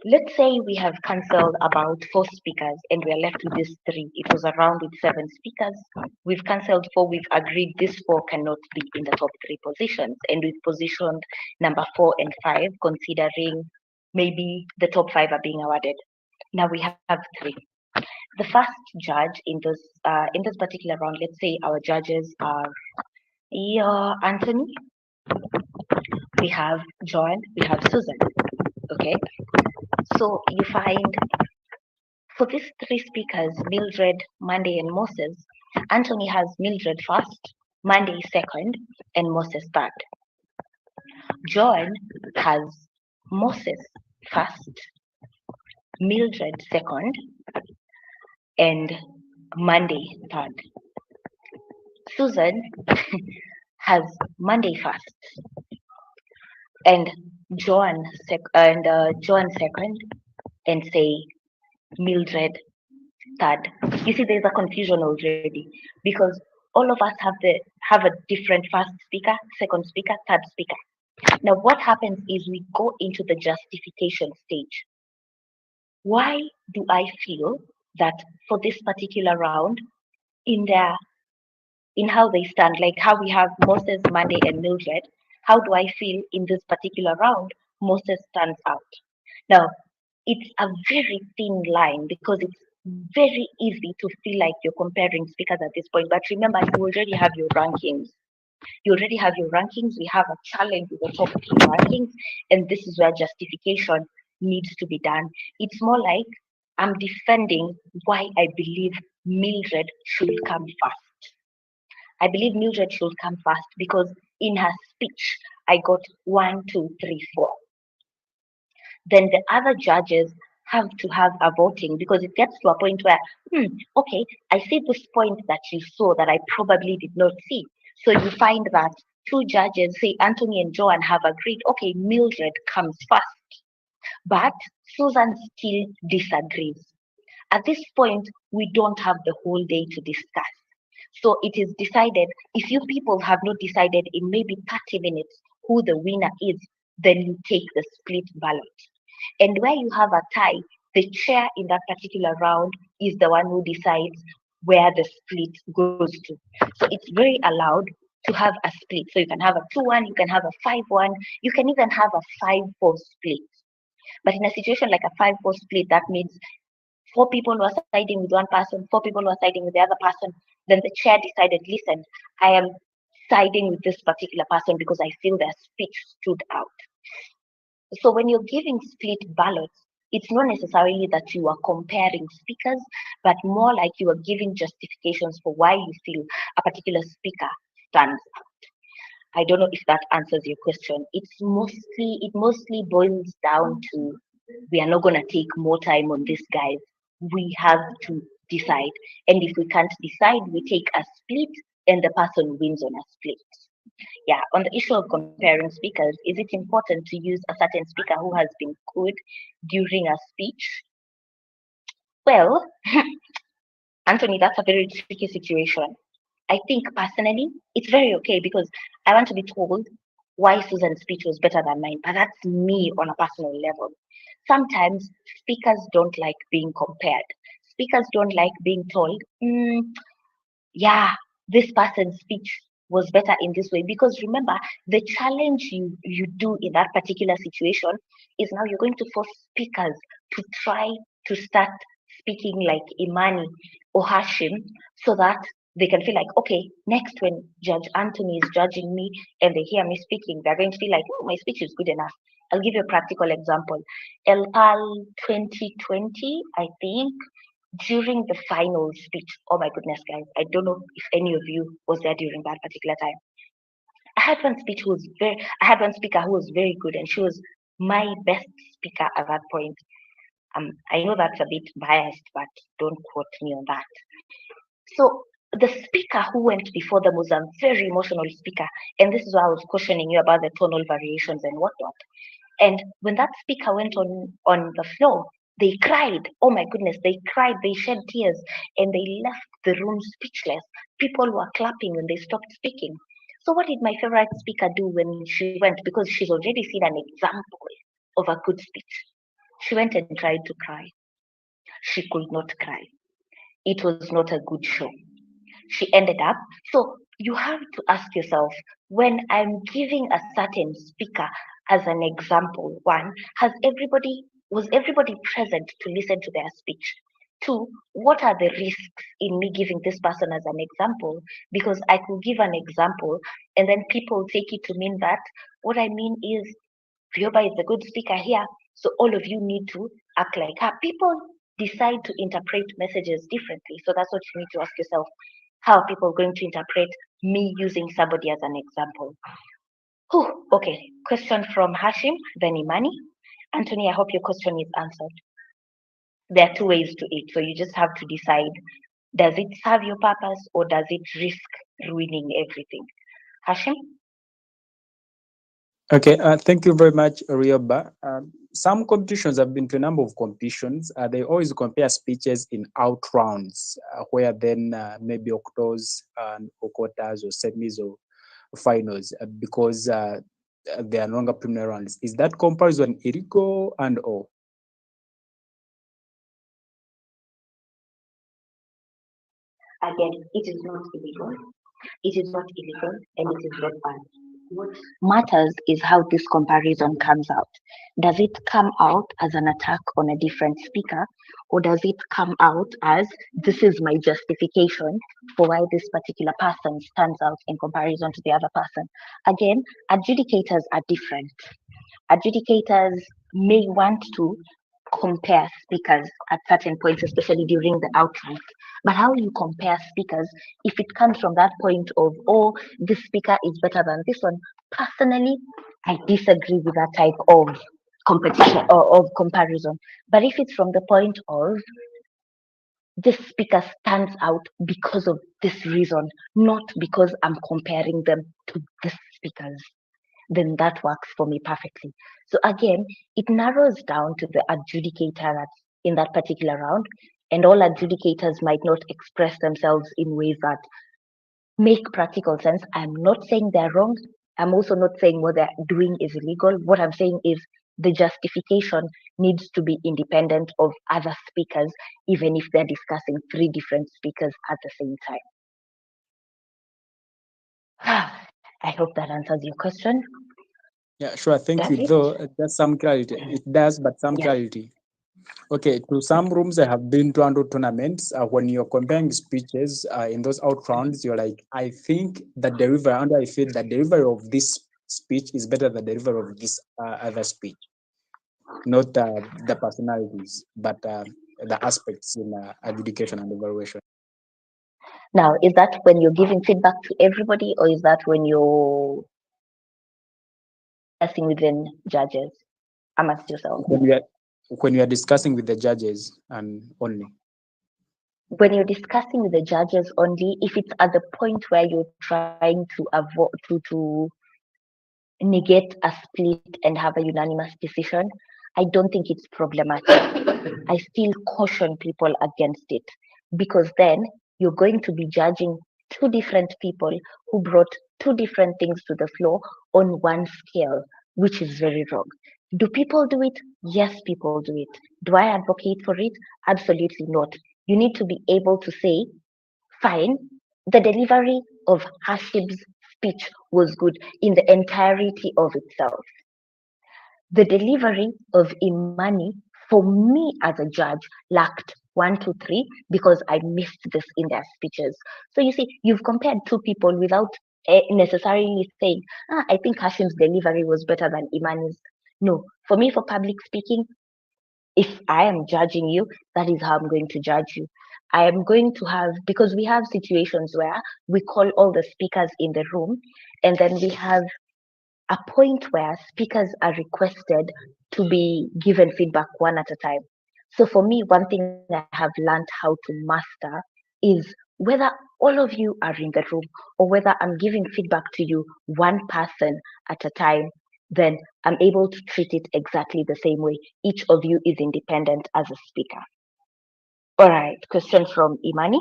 let's say we have cancelled about 4 speakers and we are left with these 3. It was around with 7 speakers. We've cancelled 4. We've agreed these 4 cannot be in the top 3 positions. And we've positioned number 4 and 5, considering maybe the top 5 are being awarded. Now we have 3. The first judge in this particular round, let's say our judges are Anthony, we have John, we have Susan. Okay, so you find for these 3 speakers, Mildred, Monday, and Moses, Anthony has Mildred first, Monday second, and Moses third. John has Moses first, Mildred second, and Monday third. Susan has Monday first, and John second, and say Mildred third. You see, there's a confusion already because all of us have a different first speaker, second speaker, third speaker. Now, what happens is we go into the justification stage. Why do I feel that for this particular round, in how they stand, like how we have Moses, Monday, and Mildred, how do I feel in this particular round Moses stands out? Now, it's a very thin line because it's very easy to feel like you're comparing speakers at this point. But remember, you already have your rankings. You already have your rankings. We have a challenge with the top 3 rankings, and this is where justification needs to be done. It's more like I'm defending why I believe Mildred should come first. I believe Mildred should come first because in her speech, I got 1, 2, 3, 4. Then the other judges have to have a voting because it gets to a point where, okay, I see this point that you saw that I probably did not see. So you find that 2 judges, say Anthony and Joan, have agreed, okay, Mildred comes first. But Susan still disagrees. At this point, we don't have the whole day to discuss. So it is decided, if you people have not decided in maybe 30 minutes who the winner is, then you take the split ballot. And where you have a tie, the chair in that particular round is the one who decides where the split goes to. So it's very allowed to have a split. So you can have a 2-1, you can have a 5-1, you can even have a 5-4 split. But in a situation like a 5-4 split, that means 4 people were siding with one person, 4 people were siding with the other person. Then the chair decided, listen, I am siding with this particular person because I feel their speech stood out. So when you're giving split ballots, it's not necessarily that you are comparing speakers, but more like you are giving justifications for why you feel a particular speaker stands out. I don't know if that answers your question. It mostly boils down to, we are not going to take more time on this, guys. We have to decide. And if we can't decide, we take a split and the person wins on a split. Yeah, on the issue of comparing speakers, is it important to use a certain speaker who has been good during a speech? Well, Anthony, that's a very tricky situation. I think personally, it's very okay because I want to be told why Susan's speech was better than mine, but that's me on a personal level. Sometimes speakers don't like being compared. Speakers don't like being told, yeah, this person's speech was better in this way. Because remember, the challenge you do in that particular situation is now you're going to force speakers to try to start speaking like Imani or Hashim so that they can feel like, okay, next when Judge Anthony is judging me and they hear me speaking, they're going to feel like, oh, my speech is good enough. I'll give you a practical example. El Pal 2020, I think, during the final speech, oh my goodness, guys, I don't know if any of you was there during that particular time. I had one speaker who was very good, and she was my best speaker at that point. I know that's a bit biased, but don't quote me on that. So the speaker who went before them was a very emotional speaker, and this is why I was questioning you about the tonal variations and whatnot. And when that speaker went on the floor, they cried. Oh my goodness, they cried, they shed tears, and they left the room speechless. People were clapping when they stopped speaking. So what did my favorite speaker do when she went? Because she's already seen an example of a good speech. She went and tried to cry. She could not cry. It was not a good show. She ended up. So you have to ask yourself, when I'm giving a certain speaker as an example, one, was everybody present to listen to their speech? Two, what are the risks in me giving this person as an example? Because I could give an example and then people take it to mean that what I mean is Rioba is a good speaker here, so all of you need to act like her. People decide to interpret messages differently. So that's what you need to ask yourself. How are people going to interpret me using somebody as an example? Whew, okay, question from Hashim, then Imani. Anthony, I hope your question is answered. There are two ways to it, so you just have to decide, does it serve your purpose or does it risk ruining everything? Hashim? Okay, thank you very much, Rioba. Some competitions have been to a number of competitions. They always compare speeches in out rounds, where then maybe octos and or quarters or semis or finals, because they are longer preliminary rounds. Is that comparison illegal and or? Again, it is not illegal. It is not illegal and it is not bad. What matters is how this comparison comes out. Does it come out as an attack on a different speaker, or does it come out as this is my justification for why this particular person stands out in comparison to the other person? Again, adjudicators are different. Adjudicators may want to compare speakers at certain points, especially during the outreach. But how you compare speakers, if it comes from that point of, oh, this speaker is better than this one, personally, I disagree with that type of competition or of comparison. But if it's from the point of this speaker stands out because of this reason, not because I'm comparing them to this speakers, then that works for me perfectly. So again, it narrows down to the adjudicator that's in that particular round, and all adjudicators might not express themselves in ways that make practical sense. I'm not saying they're wrong. I'm also not saying what they're doing is illegal. What I'm saying is the justification needs to be independent of other speakers, even if they're discussing three different speakers at the same time. I hope that answers your question. Yeah, sure. Thank Does you. it? Though just some clarity. It does, but some Yeah. clarity. Okay, to some rooms I have been to under tournaments. When you're comparing speeches in those out rounds, you're like, I think the delivery, and I feel the delivery of this speech is better than the delivery of this other speech. Not the personalities, but the aspects in adjudication and evaluation. Now, is that when you're giving feedback to everybody, or is that when you're discussing within judges amongst yourself? When you are discussing with the judges and only. When you're discussing with the judges only, if it's at the point where you're trying to avoid to negate a split and have a unanimous decision, I don't think it's problematic. I still caution people against it, because then you're going to be judging two different people who brought two different things to the floor on one scale, which is very wrong. Do people do it? Yes, people do it. Do I advocate for it? Absolutely not. You need to be able to say, fine, the delivery of Hashib's speech was good in the entirety of itself. The delivery of Imani, for me as a judge, lacked 1, 2, 3 because I missed this in their speeches. So you see, you've compared two people without necessarily saying, I think Hashim's delivery was better than Imani's. No, for me, for public speaking, if I am judging you, that is how I'm going to judge you. I am going to have, because we have situations where we call all the speakers in the room, and then we have a point where speakers are requested to be given feedback one at a time. So for me, one thing I have learned how to master is whether all of you are in the room or whether I'm giving feedback to you one person at a time. then I'm able to treat it exactly the same way. Each of you is independent as a speaker. All right, question from Imani.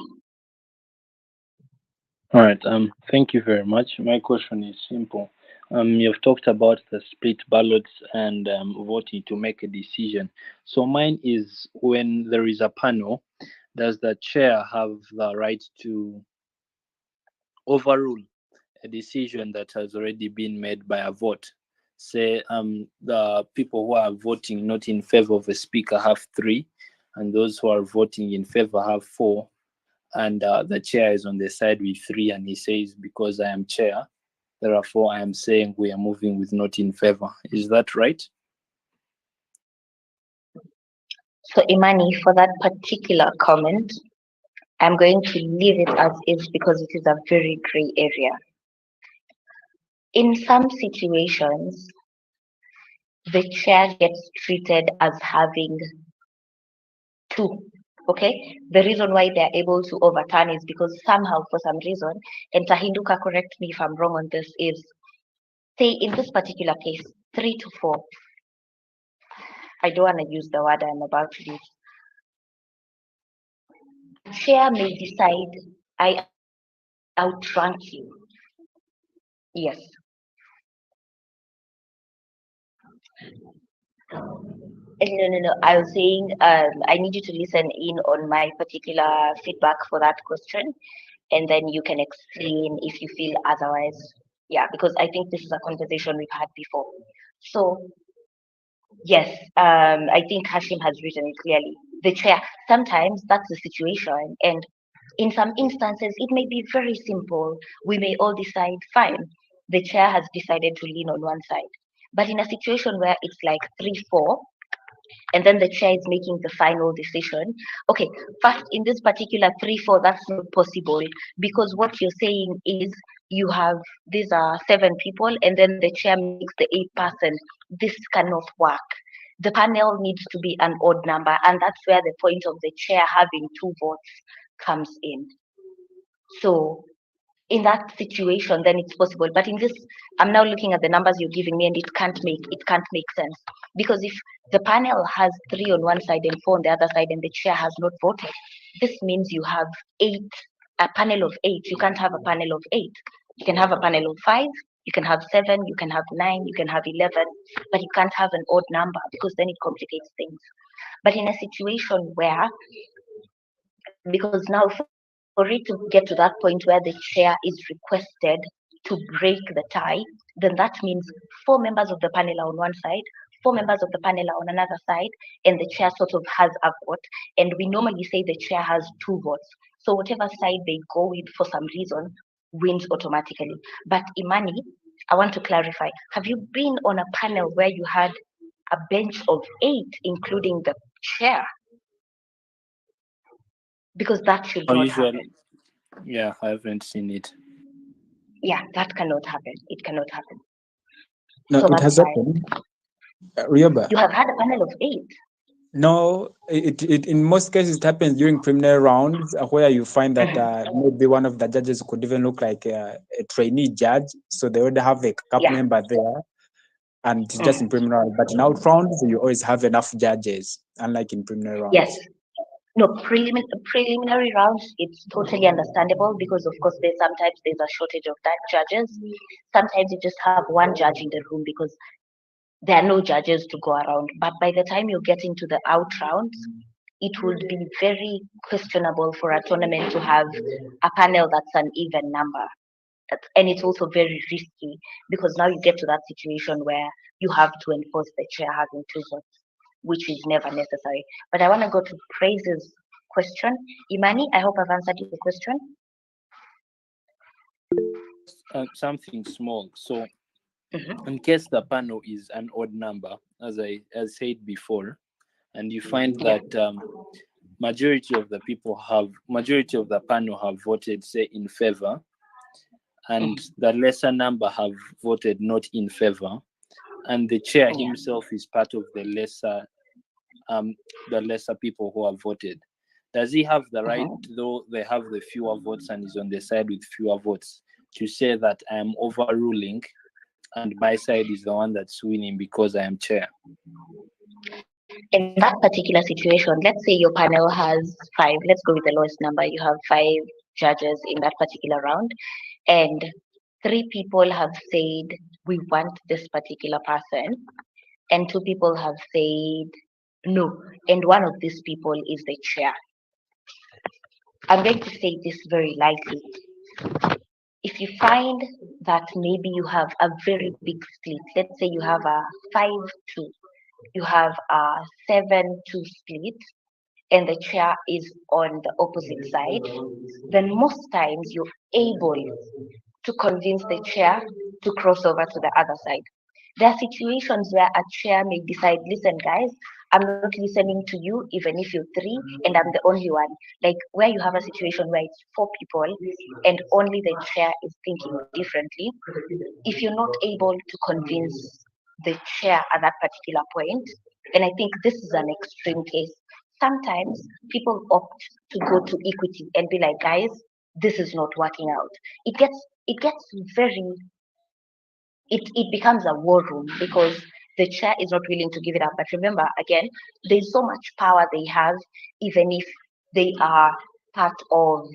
All right. Thank you very much. My question is simple. You've talked about the split ballots and voting to make a decision. So mine is, when there is a panel, does the chair have the right to overrule a decision that has already been made by a vote? Say the people who are voting not in favor of a speaker have 3, and those who are voting in favor have 4, and the chair is on the side with 3, and he says, because I am chair, therefore I am saying we are moving with not in favor. Is that right? So Imani, for that particular comment, I'm going to leave it as is because it is a very gray area. In some situations, the chair gets treated as having 2. Okay, the reason why they're able to overturn is because somehow, for some reason, and Tahinduka, correct me if I'm wrong on this, is say in this particular case, 3 to 4. I don't want to use the word I'm about to use. Chair may decide, I outrank you. Yes. No. I was saying I need you to listen in on my particular feedback for that question, and then you can explain if you feel otherwise. Yeah, because I think this is a conversation we've had before. So, yes, I think Hashim has written it clearly. The chair, sometimes that's the situation, and in some instances, it may be very simple. We may all decide, fine, the chair has decided to lean on one side. But in a situation where it's like 3-4, and then the chair is making the final decision. Okay, first, in this particular 3-4, that's not possible, because what you're saying is you have, these are 7 people, and then the chair makes the 8th person. This cannot work. The panel needs to be an odd number, and that's where the point of the chair having 2 votes comes in. So in that situation, then it's possible. But in this, I'm now looking at the numbers you're giving me, and it can't make sense, because if the panel has 3 on one side and 4 on the other side, and the chair has not voted, this means you have 8, a panel of 8. You can't have a panel of 8. You can have a panel of 5. You can have 7. You can have 9. You can have 11. But you can't have an odd number, because then it complicates things. But in a situation where, because now for it to get to that point where the chair is requested to break the tie, then that means 4 members of the panel are on one side, 4 members of the panel are on another side, and the chair sort of has a vote. And we normally say the chair has 2 votes. So whatever side they go with for some reason wins automatically. But Imani, I want to clarify. Have you been on a panel where you had a bench of 8, including the chair? Because that should not happen. Yeah, I haven't seen it. Yeah, that cannot happen. It cannot happen. No, So it has that's why happened. Rioba. you have had a panel of 8. No, it in most cases it happens during preliminary rounds where you find that maybe one of the judges could even look like a trainee judge, so they already have a cup member there, and it's just in preliminary rounds. But in out rounds, you always have enough judges, unlike in preliminary rounds. Yes. No, preliminary rounds, it's totally understandable, because of course sometimes there's a shortage of judges. Sometimes you just have one judge in the room because there are no judges to go around. But by the time you get into the out rounds, it would be very questionable for a tournament to have a panel that's an even number. And it's also very risky, because now you get to that situation where you have to enforce the chair having 2 votes, which is never necessary. But I want to go to Praise's question. Imani, I hope I've answered your question. Something small. So in case the panel is an odd number, as I said before, and you find that majority of the panel have voted, say, in favor, and the lesser number have voted not in favor, and the chair himself is part of the lesser people who have voted, does he have the right, though they have the fewer votes and is on the side with fewer votes, to say that I am overruling and my side is the one that's winning because I am chair. In that particular situation, let's say your panel has five, let's go with the lowest number. You have five judges in that particular round, and three people have said, we want this particular person, and two people have said, no. And one of these people is the chair. I'm going to say this very lightly. If you find that maybe you have a very big split, let's say you have a 5-2, you have a 7-2 split, and the chair is on the opposite side, then most times you're able to convince the chair to cross over to the other side. There are situations where a chair may decide, listen, guys, I'm not listening to you, even if you're three and I'm the only one. Like where you have a situation where it's four people and only the chair is thinking differently. If you're not able to convince the chair at that particular point, and I think this is an extreme case, sometimes people opt to go to equity and be like, guys, this is not working out. It gets very it becomes a war room because the chair is not willing to give it up. But remember, again, there's so much power they have, even if they are part of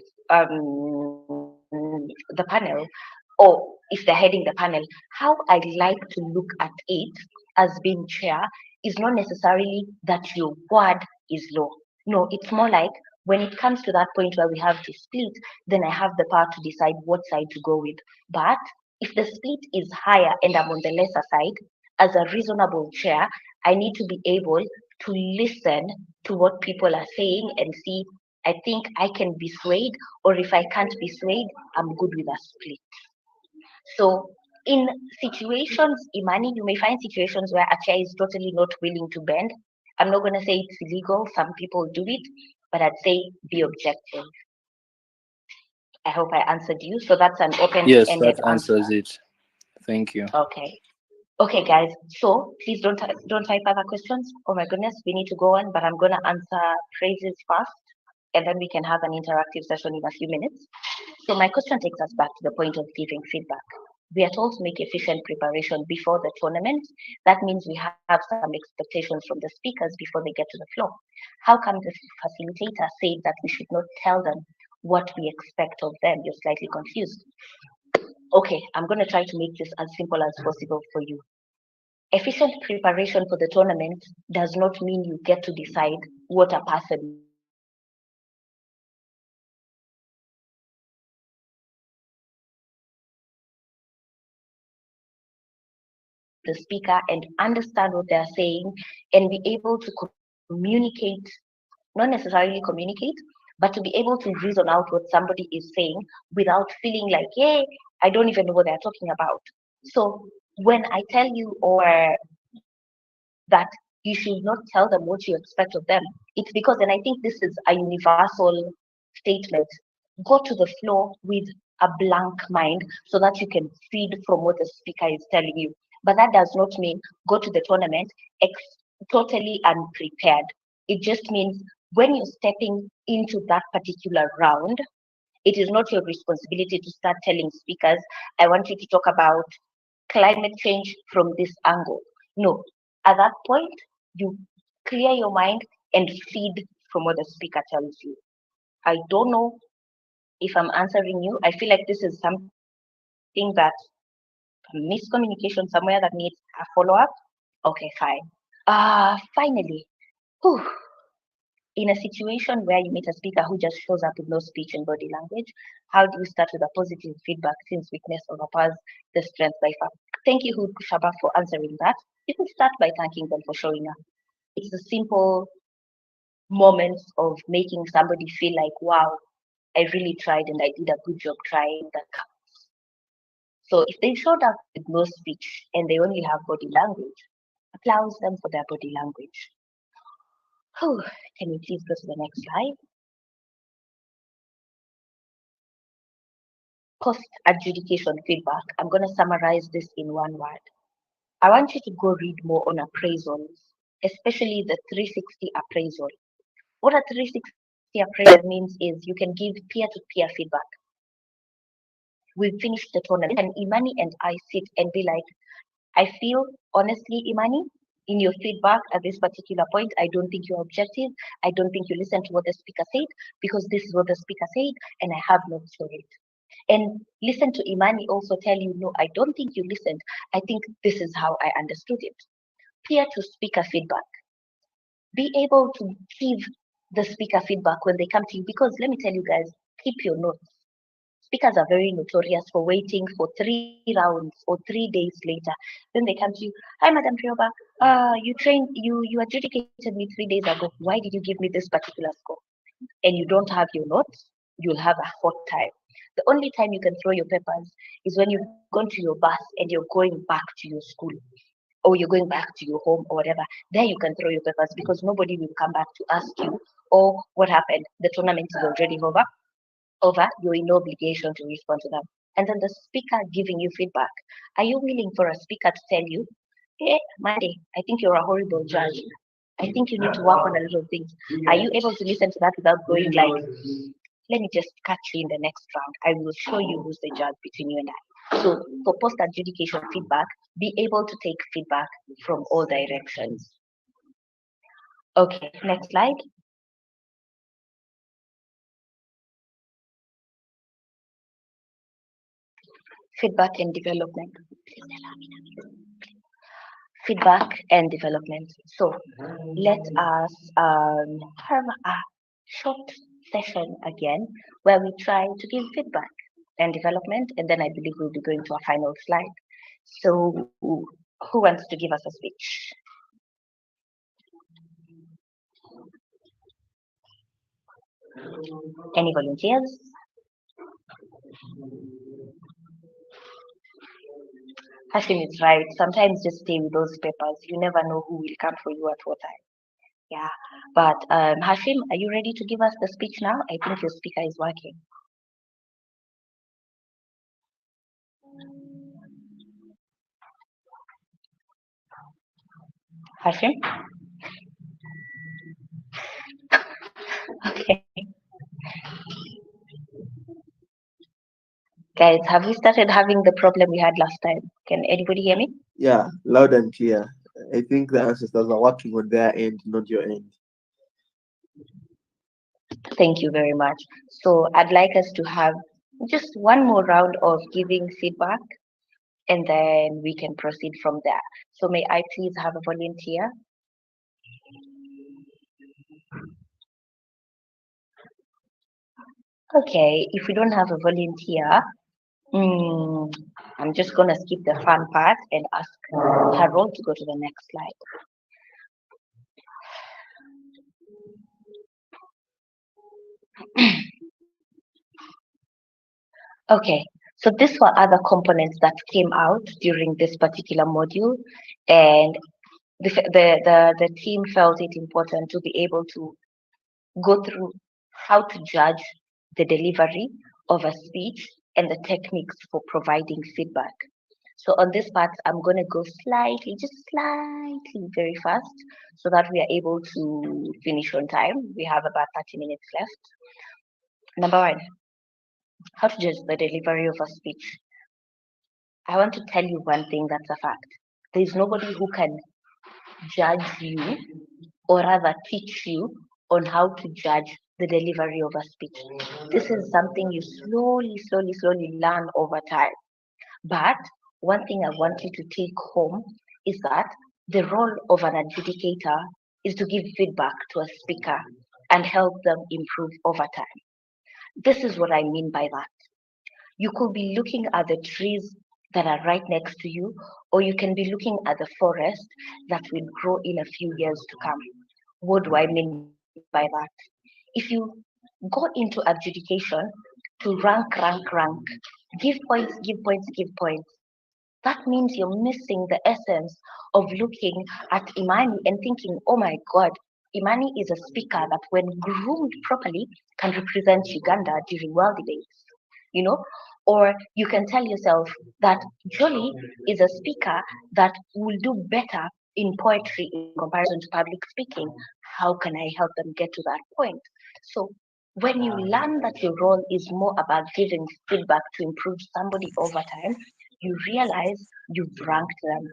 the panel, or if they're heading the panel. How I like to look at it as being chair is not necessarily that your word is low. No, it's more like when it comes to that point where we have to split, then I have the power to decide what side to go with. But if the split is higher and I'm on the lesser side, as a reasonable chair, I need to be able to listen to what people are saying and see, I think I can be swayed, or if I can't be swayed, I'm good with a split. So in situations, Imani, you may find situations where a chair is totally not willing to bend. I'm not going to say it's illegal. Some people do it, but I'd say be objective. I hope I answered you. So that's an Yes, open-ended that answer. answers it. Thank you. Okay. Okay, guys. So please don't type other questions. Oh my goodness, we need to go on, but I'm gonna answer praises first, and then we can have an interactive session in a few minutes. So my question takes us back to the point of giving feedback. We are told to make efficient preparation before the tournament. That means we have some expectations from the speakers before they get to the floor. How come the facilitator said that we should not tell them what we expect of them? You're slightly confused. Okay, I'm going to try to make this as simple as possible for you. Efficient preparation for the tournament does not mean you get to decide what a person will say. It means you get to listen to what the speaker is saying and be able to listen to the speaker and understand what they're saying and be able to communicate, not necessarily communicate, but to be able to reason out what somebody is saying without feeling like, hey, I don't even know what they're talking about. So when I tell you or that you should not tell them what you expect of them, it's because, and I think this is a universal statement, go to the floor with a blank mind so that you can feed from what the speaker is telling you. But that does not mean go to the tournament totally unprepared. It just means when you're stepping into that particular round, it is not your responsibility to start telling speakers, I want you to talk about climate change from this angle. No, at that point, you clear your mind and feed from what the speaker tells you. I don't know if I'm answering you. I feel like this is something that miscommunication somewhere that needs a follow up. Okay, fine. Finally, whew, in a situation where you meet a speaker who just shows up with no speech and body language, how do you start with a positive feedback since weakness overpowers the strength by far? Thank you, Shaba, for answering that. You can start by thanking them for showing up. It's the simple moments of making somebody feel like, wow, I really tried and I did a good job trying that counts. So if they showed up with no speech and they only have body language, applause them for their body language. Whew, can you please go to the next slide? Post adjudication feedback. I'm going to summarize this in one word. I want you to go read more on appraisals, especially the 360 appraisal. What a 360 appraisal means is you can give peer to peer feedback. we finish the tournament, and Imani and I sit and be like, I feel honestly, Imani, in your feedback at this particular point, I don't think you're objective. I don't think you listen to what the speaker said, because this is what the speaker said, and I have notes for it. And listen to Imani also tell you, no, I don't think you listened. I think this is how I understood it. Peer to speaker feedback. Be able to give the speaker feedback when they come to you, because let me tell you guys, keep your notes. Speakers are very notorious for waiting for 3 rounds or 3 days later. Then they come to you, hi, Madam Rioba, you adjudicated me 3 days ago. Why did you give me this particular score? And you don't have your notes, you'll have a hot time. The only time you can throw your papers is when you've gone to your bus and you're going back to your school, or you're going back to your home or whatever. There you can throw your papers, because nobody will come back to ask you, oh, what happened? The tournament is already over, you're in no obligation to respond to them. And then the speaker giving you feedback. Are you willing for a speaker to tell you, hey, Monday, I think you're a horrible judge. I think you need to work on a little things. Are you able to listen to that without going like, let me just catch you in the next round. I will show you who's the judge between you and I. So for post adjudication feedback, be able to take feedback from all directions. Okay, next slide. Feedback and development. Feedback and development. So let us have a short session again where we try to give feedback and development, and then I believe we'll be going to a final slide. So who wants to give us a speech? Any volunteers? Hashim is right. Sometimes just stay with those papers. You never know who will come for you at what time. Yeah. But Hashim, are you ready to give us the speech now? I think your speaker is working. Hashim? Okay. Guys, have we started having the problem we had last time? Can anybody hear me? Yeah, loud and clear. I think the ancestors are working on their end, not your end. Thank you very much. So I'd like us to have just one more round of giving feedback, and then we can proceed from there. So may I please have a volunteer? Okay, if we don't have a volunteer, I'm just gonna skip the fun part and ask Harold to go to the next slide. Okay, so these were other components that came out during this particular module, and the team felt it important to be able to go through how to judge the delivery of a speech and the techniques for providing feedback. So on this part, I'm going to go slightly, just slightly very fast, so that we are able to finish on time. We have about 30 minutes left. Number one, how to judge the delivery of a speech. I want to tell you one thing that's a fact. There's nobody who can judge you, or rather teach you on how to judge the delivery of a speech. This is something you slowly learn over time. But one thing I want you to take home is that the role of an adjudicator is to give feedback to a speaker and help them improve over time. This is what I mean by that. You could be looking at the trees that are right next to you, or you can be looking at the forest that will grow in a few years to come. What do I mean by that? If you go into adjudication to rank, give points, that means you're missing the essence of looking at Imani and thinking, oh my God, Imani is a speaker that, when groomed properly, can represent Uganda during world debates. You know, or you can tell yourself that Jolie is a speaker that will do better in poetry in comparison to public speaking. How can I help them get to that point? So When you learn that your role is more about giving feedback to improve somebody over time, you realize you've ranked them,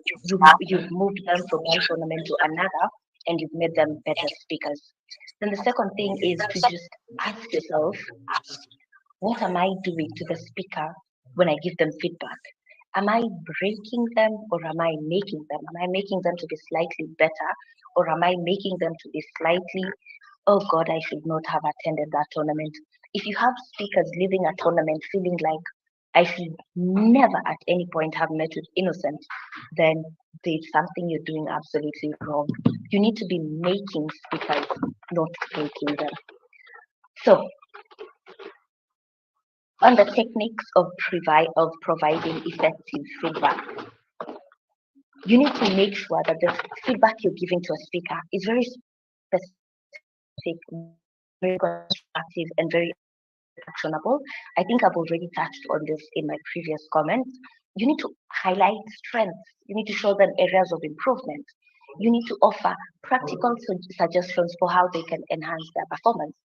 you've moved them from one tournament to another, and you've made them better speakers. Then the second thing is to just ask yourself, what am I doing to the speaker when I give them feedback? Am I breaking them or am I making them? Am I making them to be slightly better or am I making them to be slightly, oh God, I should not have attended that tournament? If you have speakers leaving a tournament feeling like I should never at any point have met with innocent, then there's something you're doing absolutely wrong. You need to be making speakers, not breaking them. So on the techniques of providing effective feedback, you need to make sure that the feedback you're giving to a speaker is very specific, very constructive, and very actionable. I think I've already touched on this in my previous comments. You need to highlight strengths. You need to show them areas of improvement. You need to offer practical suggestions for how they can enhance their performance.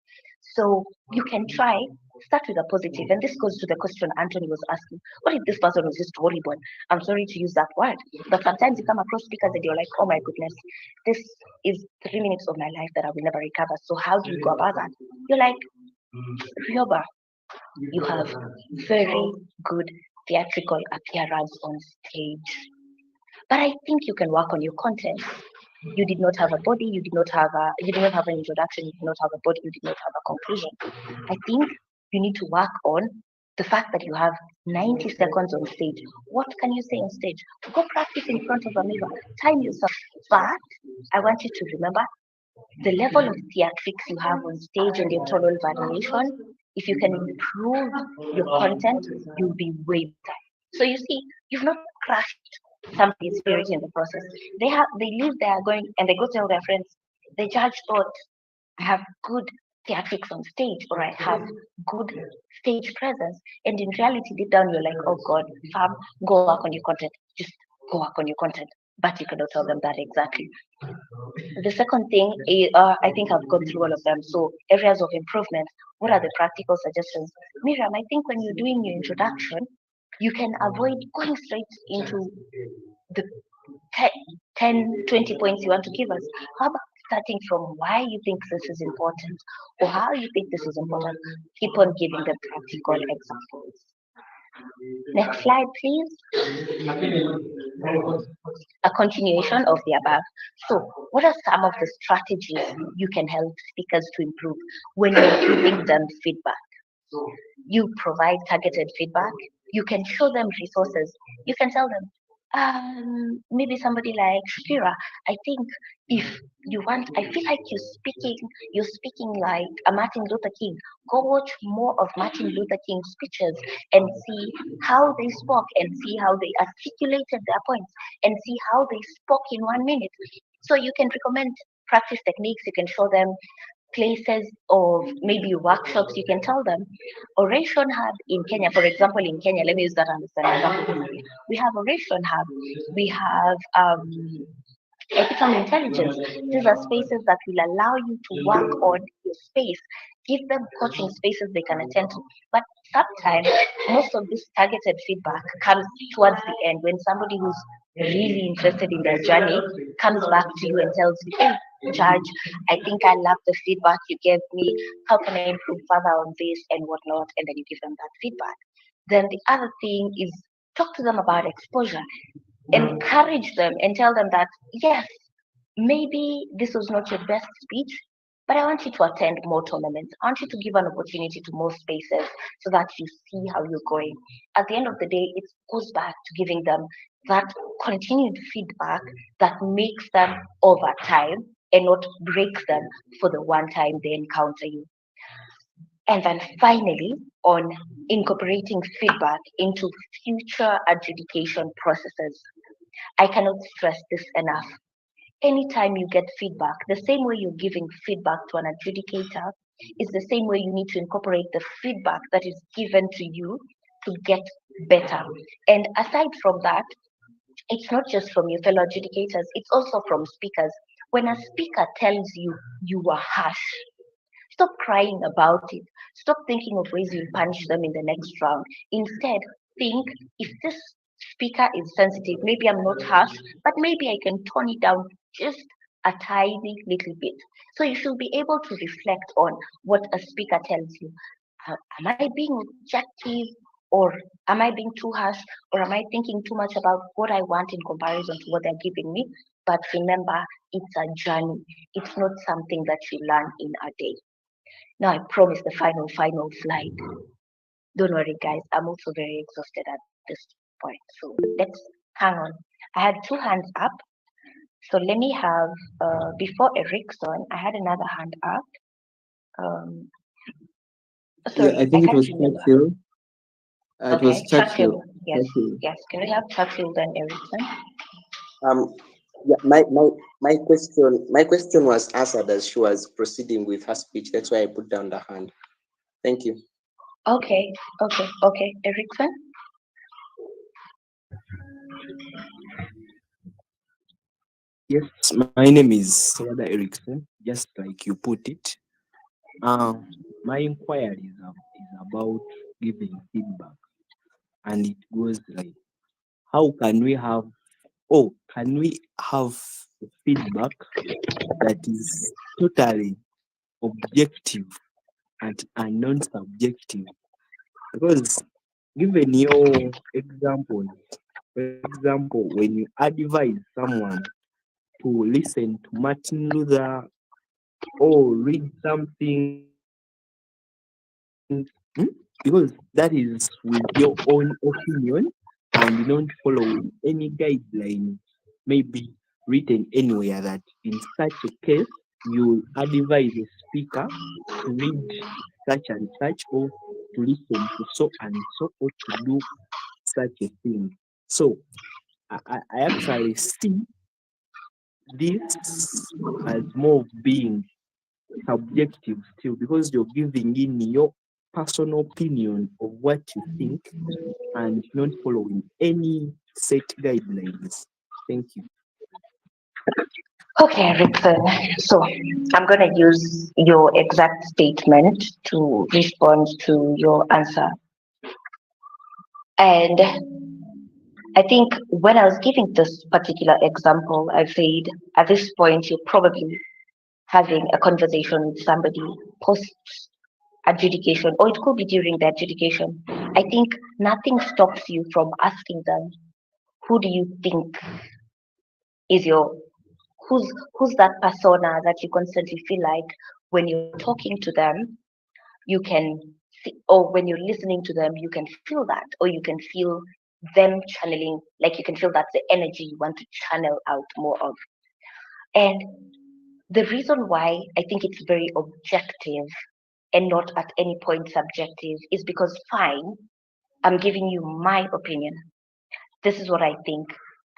So you can try, start with a positive, and this goes to the question Anthony was asking. What if this person was just horrible? I'm sorry to use that word, but sometimes you come across speakers and you're like, oh my goodness, this is 3 minutes of my life that I will never recover. So how do you go about that? You're like, Rioba, you have very good theatrical appearance on stage, but I think you can work on your content. You did not have a body, you did not have an introduction, you did not have a body, you did not have a conclusion. I think you need to work on the fact that you have 90 seconds on stage. What can you say on stage? Go practice in front of a mirror, time yourself. But I want you to remember the level of theatrics you have on stage and your tonal variation. If you can improve your content, you'll be way better. So you see, you've not crushed somebody's spirit in the process. They live there going and they go tell their friends. The judge thought I have good theatrics on stage or I have good stage presence. And in reality, deep down, you're like, oh God, fam, go work on your content. Just go work on your content. But you cannot tell them that exactly. The second thing is, I think I've gone through all of them. So areas of improvement. What are the practical suggestions? Miriam, I think when you're doing your introduction, you can avoid going straight into the 10, 20 points you want to give us. How about starting from why you think this is important or how you think this is important? Keep on giving them practical examples. Next slide, please. A continuation of the above. So, what are some of the strategies you can help speakers to improve when you're giving them feedback? You provide targeted feedback. You can show them resources. You can tell them, maybe somebody like Shakira, I think if you want, I feel like you're speaking like a Martin Luther King. Go watch more of Martin Luther King's speeches and see how they spoke and see how they articulated their points and see how they spoke in 1 minute. So you can recommend practice techniques. You can show them places of maybe workshops. You can tell them Oration Hub in Kenya, for example, in Kenya, let me use that understanding. We have Oration Hub, we have ethical intelligence. These are spaces that will allow you to work on your space. Give them coaching spaces they can attend to. But sometimes most of this targeted feedback comes towards the end when somebody who's really interested in their journey comes back to you and tells you, hey, Judge, I think I love the feedback you gave me. How can I improve further on this and whatnot? And then you give them that feedback. Then the other thing is talk to them about exposure. Encourage them and tell them that, yes, maybe this was not your best speech, but I want you to attend more tournaments. I want you to give an opportunity to more spaces so that you see how you're going. At the end of the day, it goes back to giving them that continued feedback that makes them over time and not breaks them for the one time they encounter you. And then finally, on incorporating feedback into future adjudication processes. I cannot stress this enough. Anytime you get feedback, the same way you're giving feedback to an adjudicator is the same way you need to incorporate the feedback that is given to you to get better. And aside from that, it's not just from your fellow adjudicators, it's also from speakers. When a speaker tells you you are harsh, Stop crying about it. Stop thinking of ways you'll punish them in the next round. Instead, think, if this speaker is sensitive, maybe I'm not harsh, but maybe I can tone it down just a tiny little bit. So you should be able to reflect on what a speaker tells you. Am I being objective, or am I being too harsh, or am I thinking too much about what I want in comparison to what they're giving me? But remember, it's a journey. It's not something that you learn in a day. Now I promise the final slide. Don't worry, guys. I'm also very exhausted at this point. So let's hang on. I had two hands up. So let me have, before Erickson, I had another hand up. Um, Yeah, sorry, I I think it can't was remember. Churchill. It was Okay, Churchill. Churchill. Yes, Churchill. yes. Can we have Churchill then Erickson? Yeah, my question was answered as she was proceeding with her speech. That's why I put down the hand. Thank you. Okay. Erickson? Yes, my name is Wada Erickson, just like you put it. My inquiry is about giving feedback, and it goes like, how can we have, can we have feedback that is totally objective and non-subjective? Because given your example, for example, when you advise someone to listen to Martin Luther or read something, because that is with your own opinion and not following any guideline, maybe written anywhere, that in such a case you advise the speaker to read such and such, or to listen to so and so, or to do such a thing. So I actually see this as more of being subjective still, because you're giving in your personal opinion of what you think and not following any set guidelines. Thank you. Okay, Erickson. So I'm going to use your exact statement to respond to your answer. And I think when I was giving this particular example, I said at this point, you're probably having a conversation with somebody post adjudication, or it could be during the adjudication. I think nothing stops you from asking them, who do you think is your, who's that persona that you constantly feel like when you're talking to them, you can see, or when you're listening to them, you can feel that, or you can feel them channeling, like you can feel that's the energy you want to channel out more of. And the reason why I think it's very objective and not at any point subjective is because, fine, I'm giving you my opinion. This is what I think.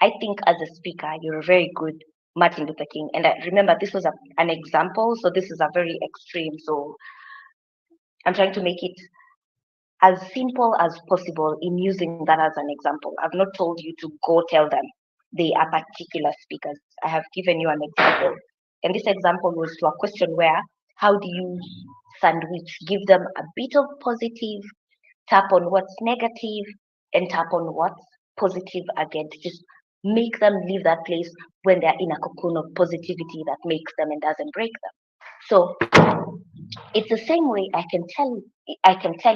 I think as a speaker, you're a very good Martin Luther King. And I remember this was an example, so this is a very extreme. So I'm trying to make it as simple as possible in using that as an example. I've not told you to go tell them they are particular speakers. I have given you an example. And this example was to a question where, how do you sandwich? Give them a bit of positive, tap on what's negative, and tap on what's positive again, to just make them leave that place when they're in a cocoon of positivity that makes them and doesn't break them. So it's the same way I can tell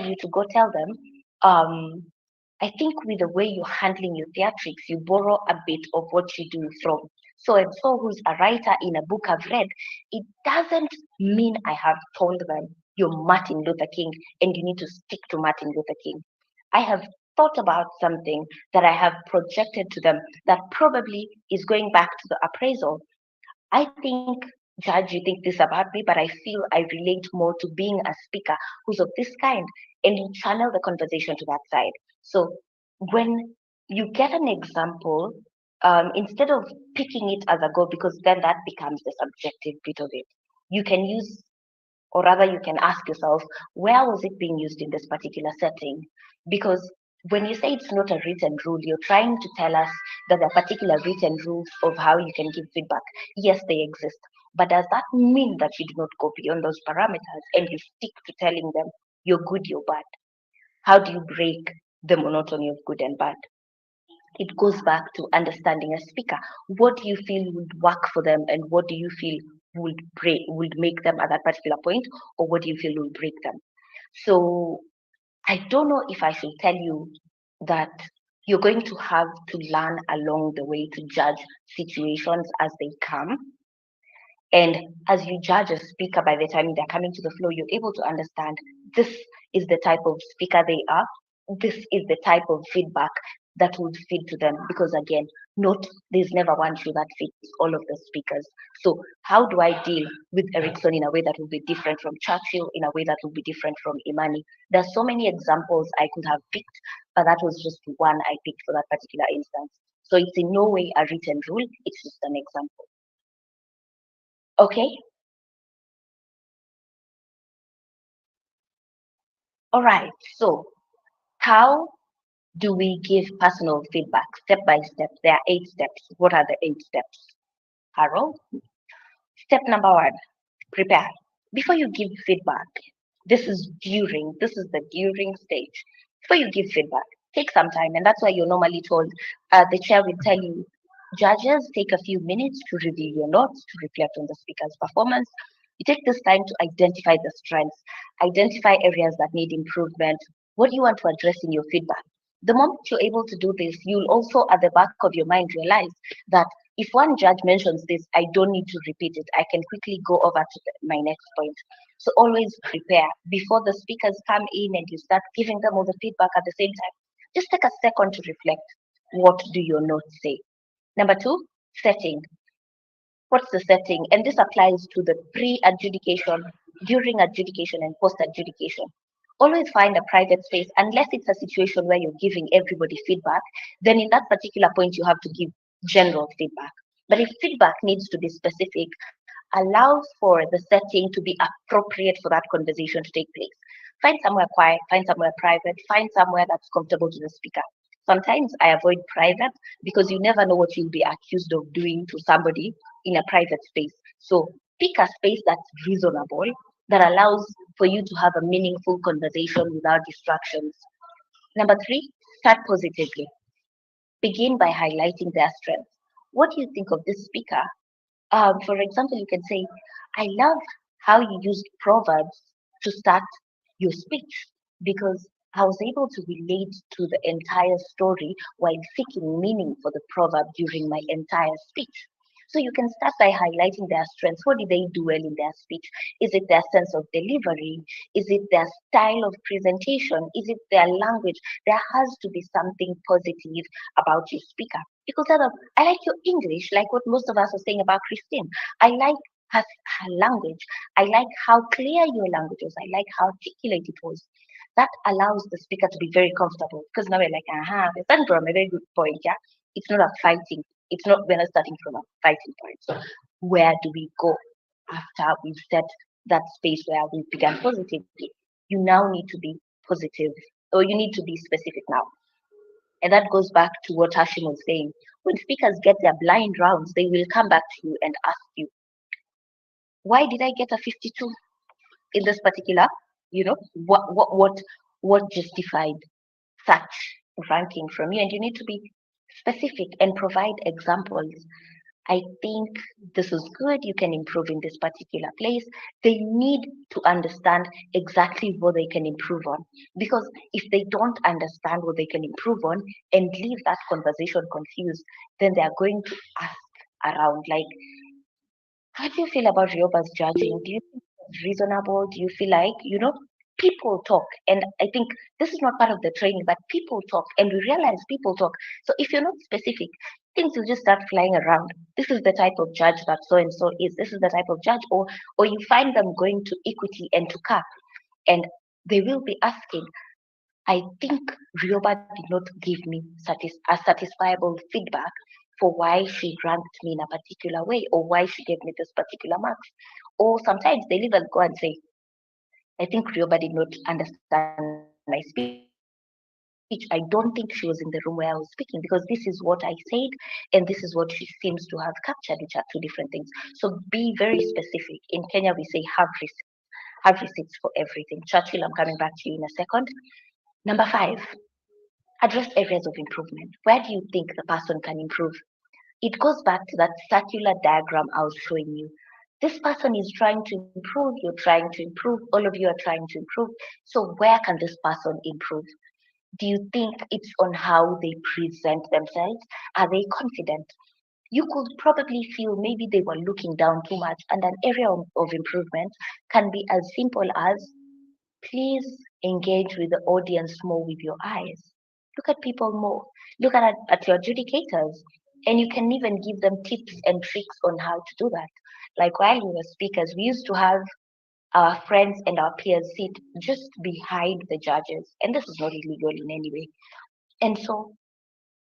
you to go tell them, I think with the way you're handling your theatrics, you borrow a bit of what you do from so and so, who's a writer in a book I've read. It doesn't mean I have told them you're Martin Luther King and you need to stick to Martin Luther King. I have thought about something that I have projected to them that probably is going back to the appraisal. I think, Judge, you think this about me, but I feel I relate more to being a speaker who's of this kind, and you channel the conversation to that side. So when you get an example, instead of picking it as a goal, because then that becomes the subjective bit of it, you can use, or rather, you can ask yourself, where was it being used in this particular setting? Because when you say it's not a written rule, you're trying to tell us that there are particular written rules of how you can give feedback. Yes, they exist. But does that mean that you do not go beyond those parameters and you stick to telling them you're good, you're bad? How do you break the monotony of good and bad? It goes back to understanding a speaker. What do you feel would work for them, and what do you feel would make them at that particular point, or what do you feel will break them? So I don't know if I should tell you that you're going to have to learn along the way to judge situations as they come. And as you judge a speaker, by the time they're coming to the floor, you're able to understand this is the type of speaker they are. This is the type of feedback that would fit to them. Because again, note there's never one shoe that fits all of the speakers. So how do I deal with Erickson in a way that will be different from Churchill, in a way that will be different from Imani? There's so many examples I could have picked, but that was just one I picked for that particular instance. So it's in no way a written rule, it's just an example. Okay? All right. So how do we give personal feedback step by step? There are 8 steps. What are the 8 steps? Harold? Step number 1, prepare. Before you give feedback, this is the during stage. Before you give feedback, take some time. And that's why you're normally told, the chair will tell you, judges, take a few minutes to review your notes, to reflect on the speaker's performance. You take this time to identify the strengths, identify areas that need improvement. What do you want to address in your feedback? The moment you're able to do this, you'll also at the back of your mind realize that if one judge mentions this, I don't need to repeat it. I can quickly go over to my next point. So always prepare before the speakers come in and you start giving them all the feedback at the same time. Just take a second to reflect. What do your notes say? Number 2, setting. What's the setting? And this applies to the pre-adjudication, during adjudication, and post-adjudication. Always find a private space, unless it's a situation where you're giving everybody feedback, then in that particular point, you have to give general feedback. But if feedback needs to be specific, allow for the setting to be appropriate for that conversation to take place. Find somewhere quiet, find somewhere private, find somewhere that's comfortable to the speaker. Sometimes I avoid private because you never know what you'll be accused of doing to somebody in a private space. So pick a space that's reasonable, that allows for you to have a meaningful conversation without distractions. Number 3, start positively. Begin by highlighting their strengths. What do you think of this speaker? For example, you can say, I love how you used proverbs to start your speech because I was able to relate to the entire story while seeking meaning for the proverb during my entire speech. So you can start by highlighting their strengths. What did they do well in their speech? Is it their sense of delivery? Is it their style of presentation? Is it their language? There has to be something positive about your speaker. Because I like your English, like what most of us are saying about Christine. I like her language. I like how clear your language was. I like how articulate it was. That allows the speaker to be very comfortable because now we're like, we're starting from a very good point, yeah? It's not a fighting. We're not starting from a fighting point. So where do we go after we've set that space where we began positively? You now need to be positive, or you need to be specific now. And that goes back to what Hashim was saying. When speakers get their blind rounds, they will come back to you and ask you, why did I get a 52 in this particular? What justified such ranking from you? And you need to be specific and provide examples. I think this is good. You can improve in this particular place. They need to understand exactly what they can improve on. Because if they don't understand what they can improve on and leave that conversation confused, then they are going to ask around, like, how do you feel about Rioba's judging? Do you think it's reasonable? Do you feel like, people talk? And I think this is not part of the training, but people talk, and we realize people talk. So if you're not specific, things will just start flying around. This is the type of judge that so and so is. This is the type of judge, or you find them going to equity and to CAP, and they will be asking, I think Rioba did not give me a satisfiable feedback for why she ranked me in a particular way or why she gave me this particular marks. Or sometimes they even go and say, I think Rioba did not understand my speech. speech. I don't think she was in the room where I was speaking, because this is what I said and this is what she seems to have captured, which are two different things. So be very specific. In Kenya, we say have receipts for everything. Churchill, I'm coming back to you in a second. Number 5, address areas of improvement. Where do you think the person can improve? It goes back to that circular diagram I was showing you. This person is trying to improve, you're trying to improve, all of you are trying to improve. So where can this person improve? Do you think it's on how they present themselves? Are they confident? You could probably feel maybe they were looking down too much, and an area of improvement can be as simple as, please engage with the audience more with your eyes. Look at people more. Look at your adjudicators. And you can even give them tips and tricks on how to do that. Like while we were speakers, we used to have our friends and our peers sit just behind the judges. And this is not illegal in any way. And so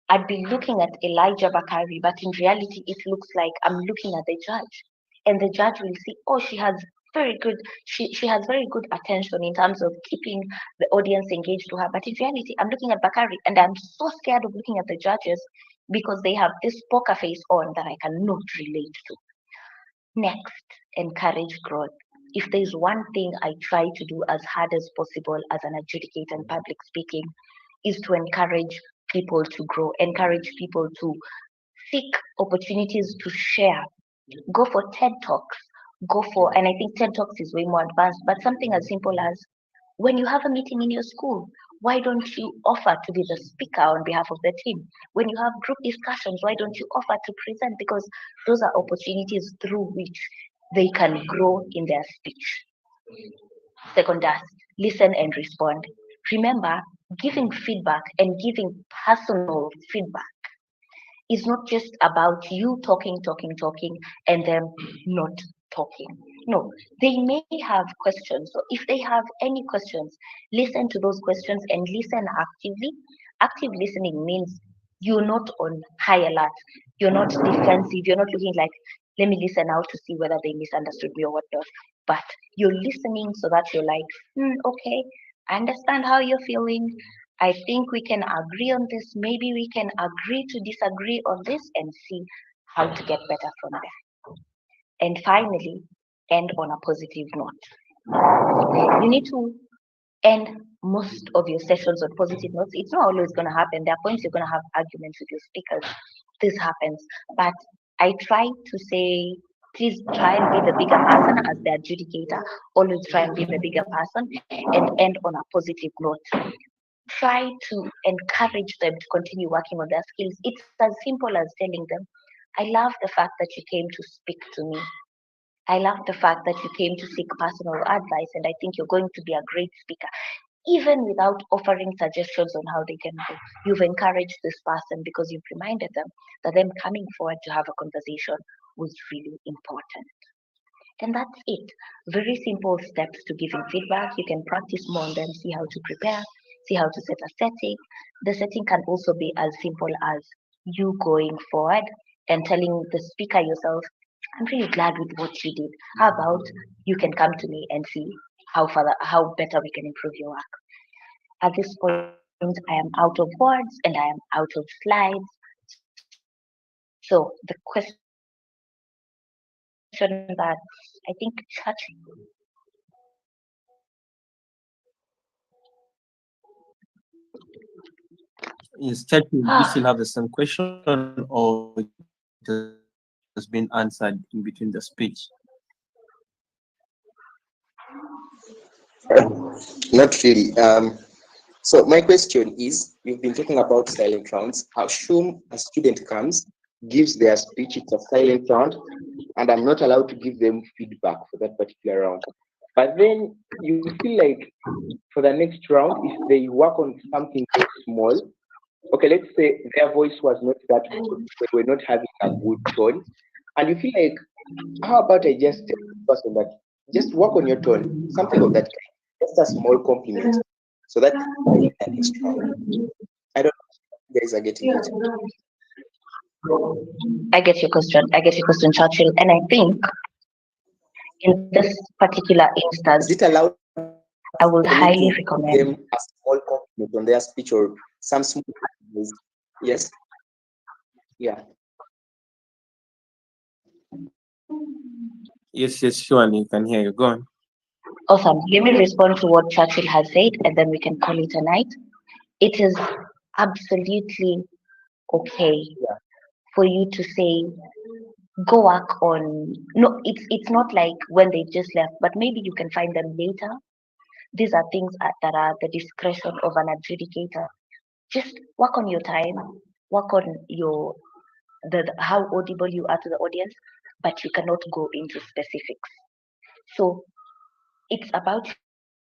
I'd be looking at Elijah Bakari, but in reality, it looks like I'm looking at the judge. And the judge will see, oh, she has very good attention in terms of keeping the audience engaged to her. But in reality, I'm looking at Bakari and I'm so scared of looking at the judges because they have this poker face on that I cannot relate to. Next, encourage growth. If there's one thing I try to do as hard as possible as an adjudicator in public speaking, is to encourage people to grow, encourage people to seek opportunities to share. Go for TED Talks, and I think TED Talks is way more advanced, but something as simple as, when you have a meeting in your school, why don't you offer to be the speaker on behalf of the team? When you have group discussions, why don't you offer to present? Because those are opportunities through which they can grow in their speech. Second, listen and respond. Remember, giving feedback and giving personal feedback is not just about you talking, and them not talking. No, they may have questions. So if they have any questions, listen to those questions and listen actively. Active listening means you're not on high alert. You're not defensive. You're not looking like, let me listen out to see whether they misunderstood me or whatnot. But you're listening so that you're like, okay, I understand how you're feeling. I think we can agree on this. Maybe we can agree to disagree on this and see how to get better from there. And finally, end on a positive note. You need to end most of your sessions on positive notes. It's not always going to happen. There are points you're going to have arguments with your speakers. This happens. But I try to say, please try and be the bigger person as the adjudicator. Always try and be the bigger person and end on a positive note. Try to encourage them to continue working on their skills. It's as simple as telling them, I love the fact that you came to speak to me. I love the fact that you came to seek personal advice, and I think you're going to be a great speaker. Even without offering suggestions on how they can go, you've encouraged this person because you've reminded them that them coming forward to have a conversation was really important. And that's it. Very simple steps to giving feedback. You can practice more on them, see how to prepare, see how to set a setting. The setting can also be as simple as you going forward and telling the speaker yourself, I'm really glad with what you did. How about you can come to me and see how better we can improve your work. At this point, I am out of words and I am out of slides. So the question that I think Is Churchill, do you still have the same question or it has been answered in between the speech? Not really. So my question is, we've been talking about silent rounds. Assume a student comes, gives their speech, it's a silent round, and I'm not allowed to give them feedback for that particular round. But then you feel like for the next round, if they work on something very small, okay, let's say their voice was not that good, they were not having a good tone, and you feel like, how about I just tell the person that just work on your tone, something of that kind, just a small compliment, so that the next round. I don't know if you guys are getting it. I get your question, Churchill. And I think in this particular instance, Is it allowed I would for me highly to give recommend them a small compliment? on their speech or some small advice. Yes. Yeah. Yes, yes, sure, you can hear you. Go on. Awesome. Let me respond to what Churchill has said, and then we can call it a night. It is absolutely okay Yeah. for you to say, go work on. No, it's not like when they just left, but maybe you can find them later. These are things that are at the discretion of an adjudicator. Just work on your time, work on your how audible you are to the audience, but you cannot go into specifics. So it's about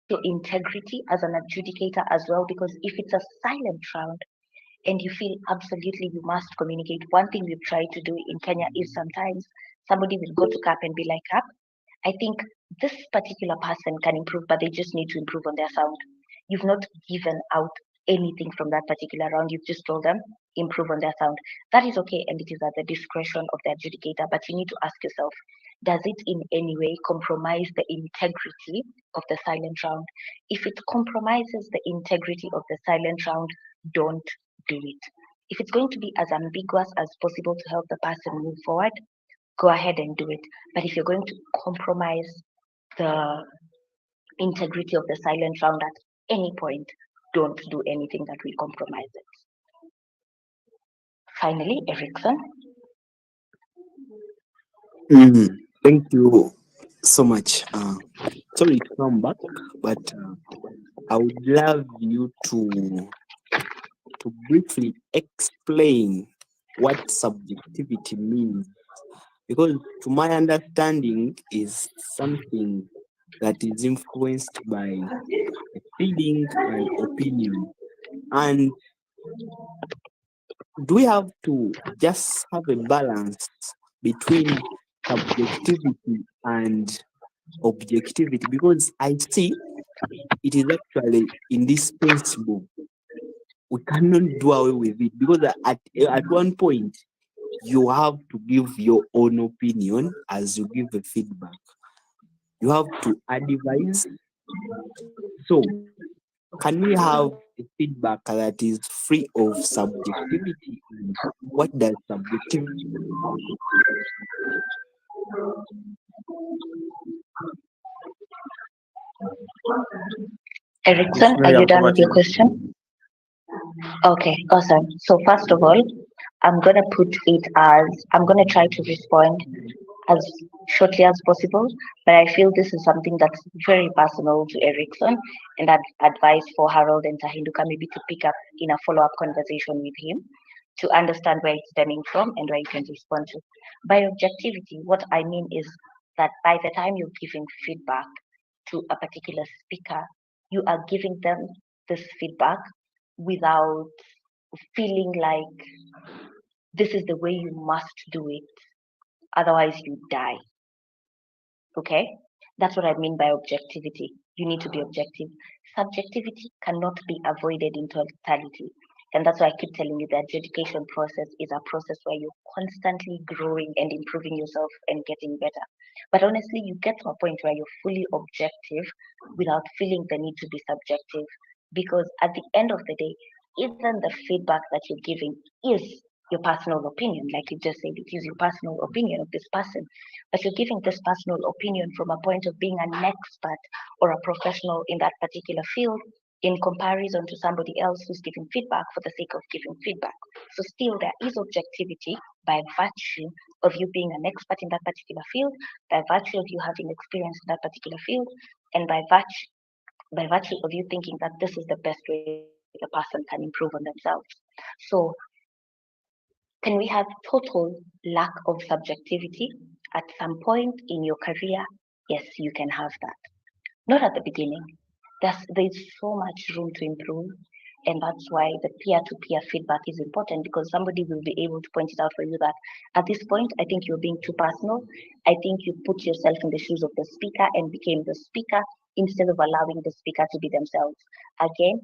your integrity as an adjudicator as well, because if it's a silent round and you feel absolutely you must communicate, one thing we've tried to do in Kenya is sometimes somebody will go to CAP and be like, CAP, I think this particular person can improve, but they just need to improve on their sound. You've not given out anything from that particular round. You've just told them improve on their sound. That is okay, and it is at the discretion of the adjudicator. But you need to ask yourself, does it in any way compromise the integrity of the silent round? If it compromises the integrity of the silent round, don't do it. If it's going to be as ambiguous as possible to help the person move forward, go ahead and do it. But if you're going to compromise the integrity of the silent round at any point, don't do anything that will compromise it. Finally, Erickson. Thank you so much. Sorry to come back, but I would love you to briefly explain what subjectivity means, because to my understanding is something that is influenced by a feeling and opinion. And do we have to just have a balance between subjectivity and objectivity? Because I see it is actually indispensable. We cannot do away with it, because at one point you have to give your own opinion as you give a feedback. You have to advise. So can we have a feedback that is free of subjectivity? And what does subjectivity Yes, Erickson, are you Miriam, done over with to your you. question? Okay, awesome. So first of all, I'm gonna put it as I'm gonna try to respond as shortly as possible, but I feel this is something that's very personal to Erickson, and I'd advise for Harold and Tahinduka maybe to pick up in a follow-up conversation with him to understand where it's stemming from and where you can respond to. By objectivity, what I mean is that by the time you're giving feedback to a particular speaker, you are giving them this feedback without feeling like this is the way you must do it, otherwise you die. Okay? That's what I mean by objectivity. You need to be objective. Subjectivity cannot be avoided in totality. And that's why I keep telling you the adjudication process is a process where you're constantly growing and improving yourself and getting better. But honestly, you get to a point where you're fully objective without feeling the need to be subjective. Because at the end of the day, even the feedback that you're giving is your personal opinion. Like you just said, it is your personal opinion of this person, but you're giving this personal opinion from a point of being an expert or a professional in that particular field in comparison to somebody else who's giving feedback for the sake of giving feedback. So still there is objectivity by virtue of you being an expert in that particular field, by virtue of you having experience in that particular field, and by virtue of you thinking that this is the best way the person can improve on themselves. So can we have total lack of subjectivity at some point in your career? Yes, you can have that. Not at the beginning. There's so much room to improve, and that's why the peer-to-peer feedback is important, because somebody will be able to point it out for you that at this point I think you're being too personal. I think you put yourself in the shoes of the speaker and became the speaker instead of allowing the speaker to be themselves. Again,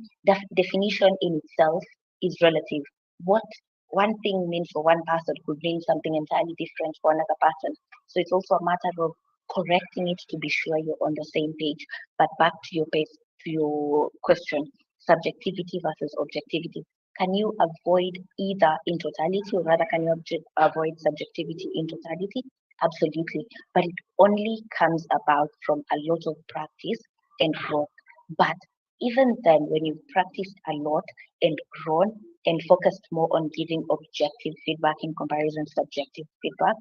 definition in itself is relative. What one thing means for one person could mean something entirely different for another person. So it's also a matter of correcting it to be sure you're on the same page. But back to your question, subjectivity versus objectivity. Can you avoid either in totality, or rather, can you avoid subjectivity in totality? Absolutely. But it only comes about from a lot of practice and growth. But even then, when you've practiced a lot and grown and focused more on giving objective feedback in comparison to subjective feedback,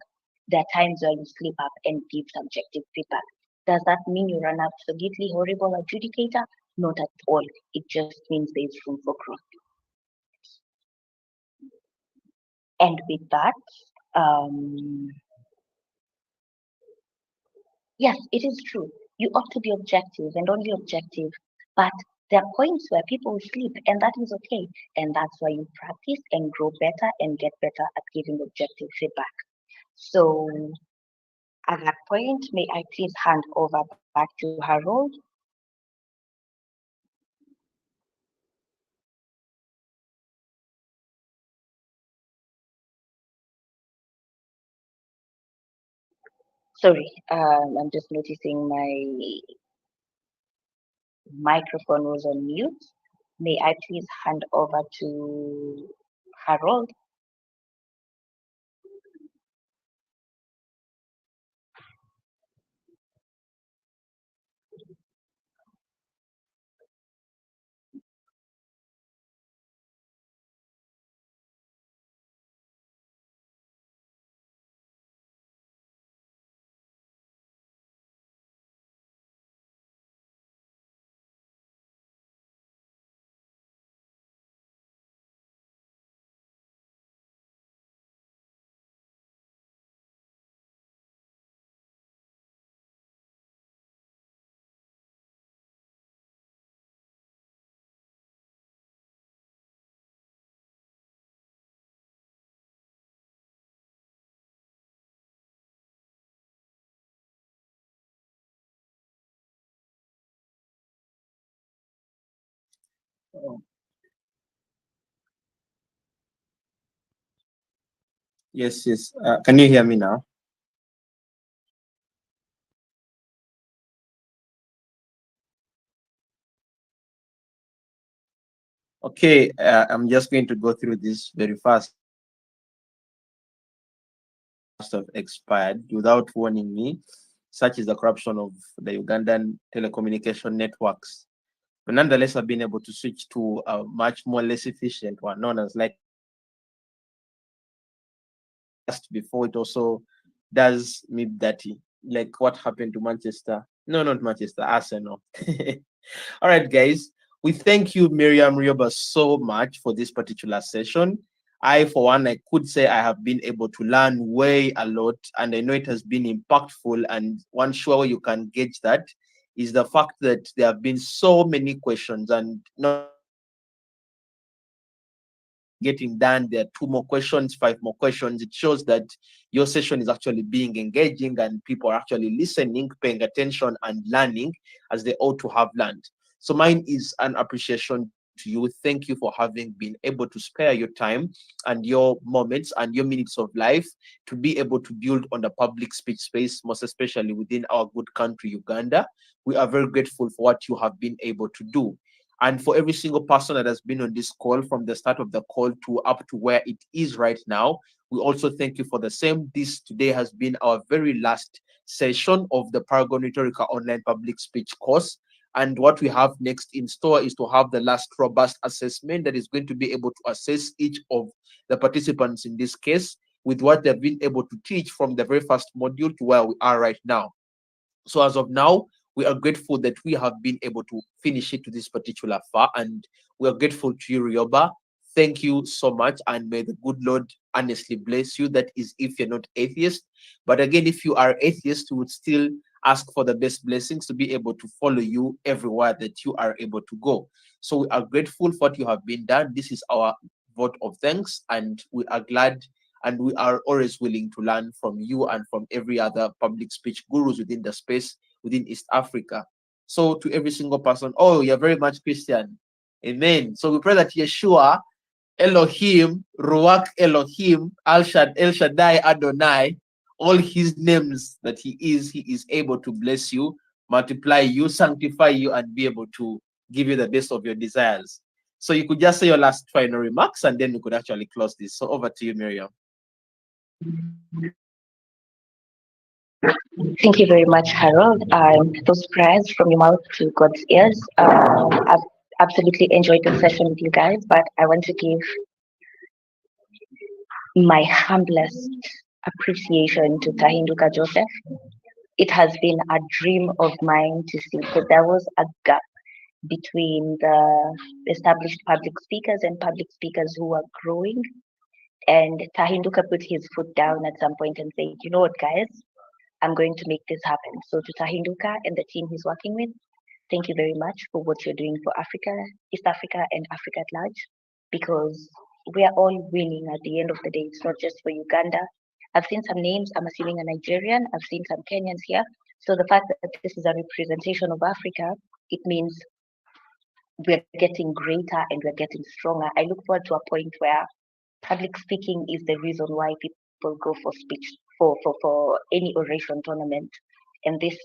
there are times where you slip up and give subjective feedback. Does that mean you're an absolutely horrible adjudicator? Not at all. It just means there's room for growth. And with that, um, yes, it is true. You ought to be objective and only objective, but there are points where people will sleep, and that is okay. And that's why you practice and grow better and get better at giving objective feedback. So, at that point, may I please hand over back to Harold? Sorry, I'm just noticing my microphone was on mute. May I please hand over to Harold? Oh, yes, yes. Can you hear me now? Okay, I'm just going to go through this very fast. Have expired without warning me, such is the corruption of the Ugandan telecommunication networks. But nonetheless, I've been able to switch to a much more less efficient one, known as like before. It also does me dirty, like what happened to Manchester. No, not Manchester, Arsenal. All right, guys. We thank you, Miriam Rioba, so much for this particular session. I, for one, I could say I have been able to learn way a lot, and I know it has been impactful. And one sure way you can gauge that is the fact that there have been so many questions, and not getting done. There are two more questions, five more questions. It shows that your session is actually being engaging and people are actually listening, paying attention, and learning as they ought to have learned. So mine is an appreciation to you. Thank you for having been able to spare your time and your moments and your minutes of life to be able to build on the public speech space, most especially within our good country, Uganda. We are very grateful for what you have been able to do. And for every single person that has been on this call from the start of the call to up to where it is right now, we also thank you for the same. This today has been our very last session of the Paragon Rhetorica Online Public Speech course. And what we have next in store is to have the last robust assessment that is going to be able to assess each of the participants in this case with what they've been able to teach from the very first module to where we are right now. So as of now, we are grateful that we have been able to finish it to this particular far, and we are grateful to you, Rioba. Thank you so much, and may the good Lord honestly bless you. That is if you're not atheist. But again, if you are atheist, we would still ask for the best blessings to be able to follow you everywhere that you are able to go. So we are grateful for what you have been done. This is our vote of thanks, and we are glad and we are always willing to learn from you and from every other public speech gurus within the space within East Africa. So to every single person, oh, you're very much Christian. Amen. So we pray that Yeshua, Elohim, Ruach Elohim, El Shaddai Adonai, all his names that he is able to bless you, multiply you, sanctify you, and be able to give you the best of your desires. So you could just say your last final remarks, and then we could actually close this. So over to you, Miriam. Thank you very much, Harold. Those prayers from your mouth to God's ears. I've absolutely enjoyed the session with you guys, but I want to give my humblest appreciation to Tahinduka Joseph. It has been a dream of mine to see, because there was a gap between the established public speakers and public speakers who are growing. And Tahinduka put his foot down at some point and said, you know what, guys, I'm going to make this happen. So to Tahinduka and the team he's working with, thank you very much for what you're doing for Africa, East Africa, and Africa at large, because we are all winning at the end of the day. It's not just for Uganda. I've seen some names. I'm assuming a Nigerian. I've seen some Kenyans here. So the fact that this is a representation of Africa, it means we're getting greater and we're getting stronger. I look forward to a point where public speaking is the reason why people go for speech, for any oration tournament. And this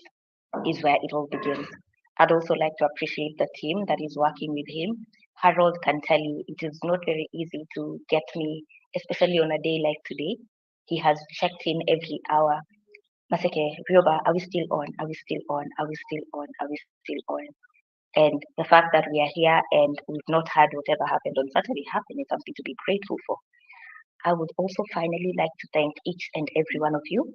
is where it all begins. I'd also like to appreciate the team that is working with him. Harold can tell you it is not very easy to get me, especially on a day like today. He has checked in every hour. Maseke, Rioba, are we still on? Are we still on? Are we still on? Are we still on? And the fact that we are here and we've not had whatever happened on Saturday happen is something to be grateful for. I would also finally like to thank each and every one of you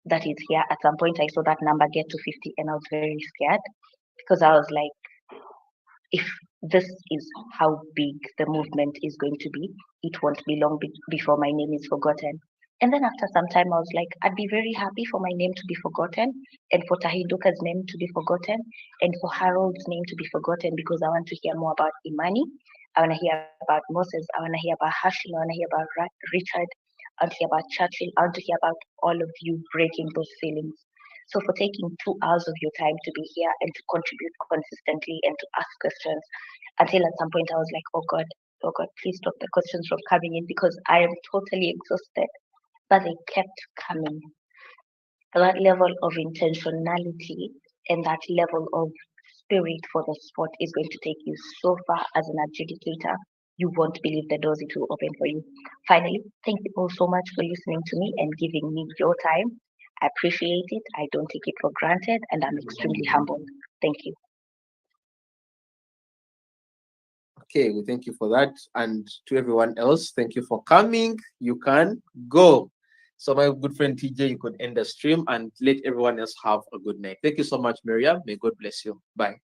that is here. At some point, I saw that number get to 50 and I was very scared, because I was like, if this is how big the movement is going to be, it won't be long before my name is forgotten. And then after some time, I was like, I'd be very happy for my name to be forgotten, and for Tahinduka's name to be forgotten, and for Harold's name to be forgotten, because I want to hear more about Imani. I want to hear about Moses. I want to hear about Hashim. I want to hear about Richard. I want to hear about Churchill. I want to hear about all of you breaking those feelings. So for taking 2 hours of your time to be here and to contribute consistently and to ask questions, until at some point I was like, oh God, please stop the questions from coming in, because I am totally exhausted. But they kept coming. That level of intentionality and that level of spirit for the sport is going to take you so far as an adjudicator. You won't believe the doors it will open for you. Finally, thank you all so much for listening to me and giving me your time. I appreciate it. I don't take it for granted, and I'm extremely humbled. Thank you. Okay, we thank you for that. And to everyone else, thank you for coming. You can go. So my good friend TJ, you could end the stream and let everyone else have a good night. Thank you so much, Miriam. May God bless you. Bye.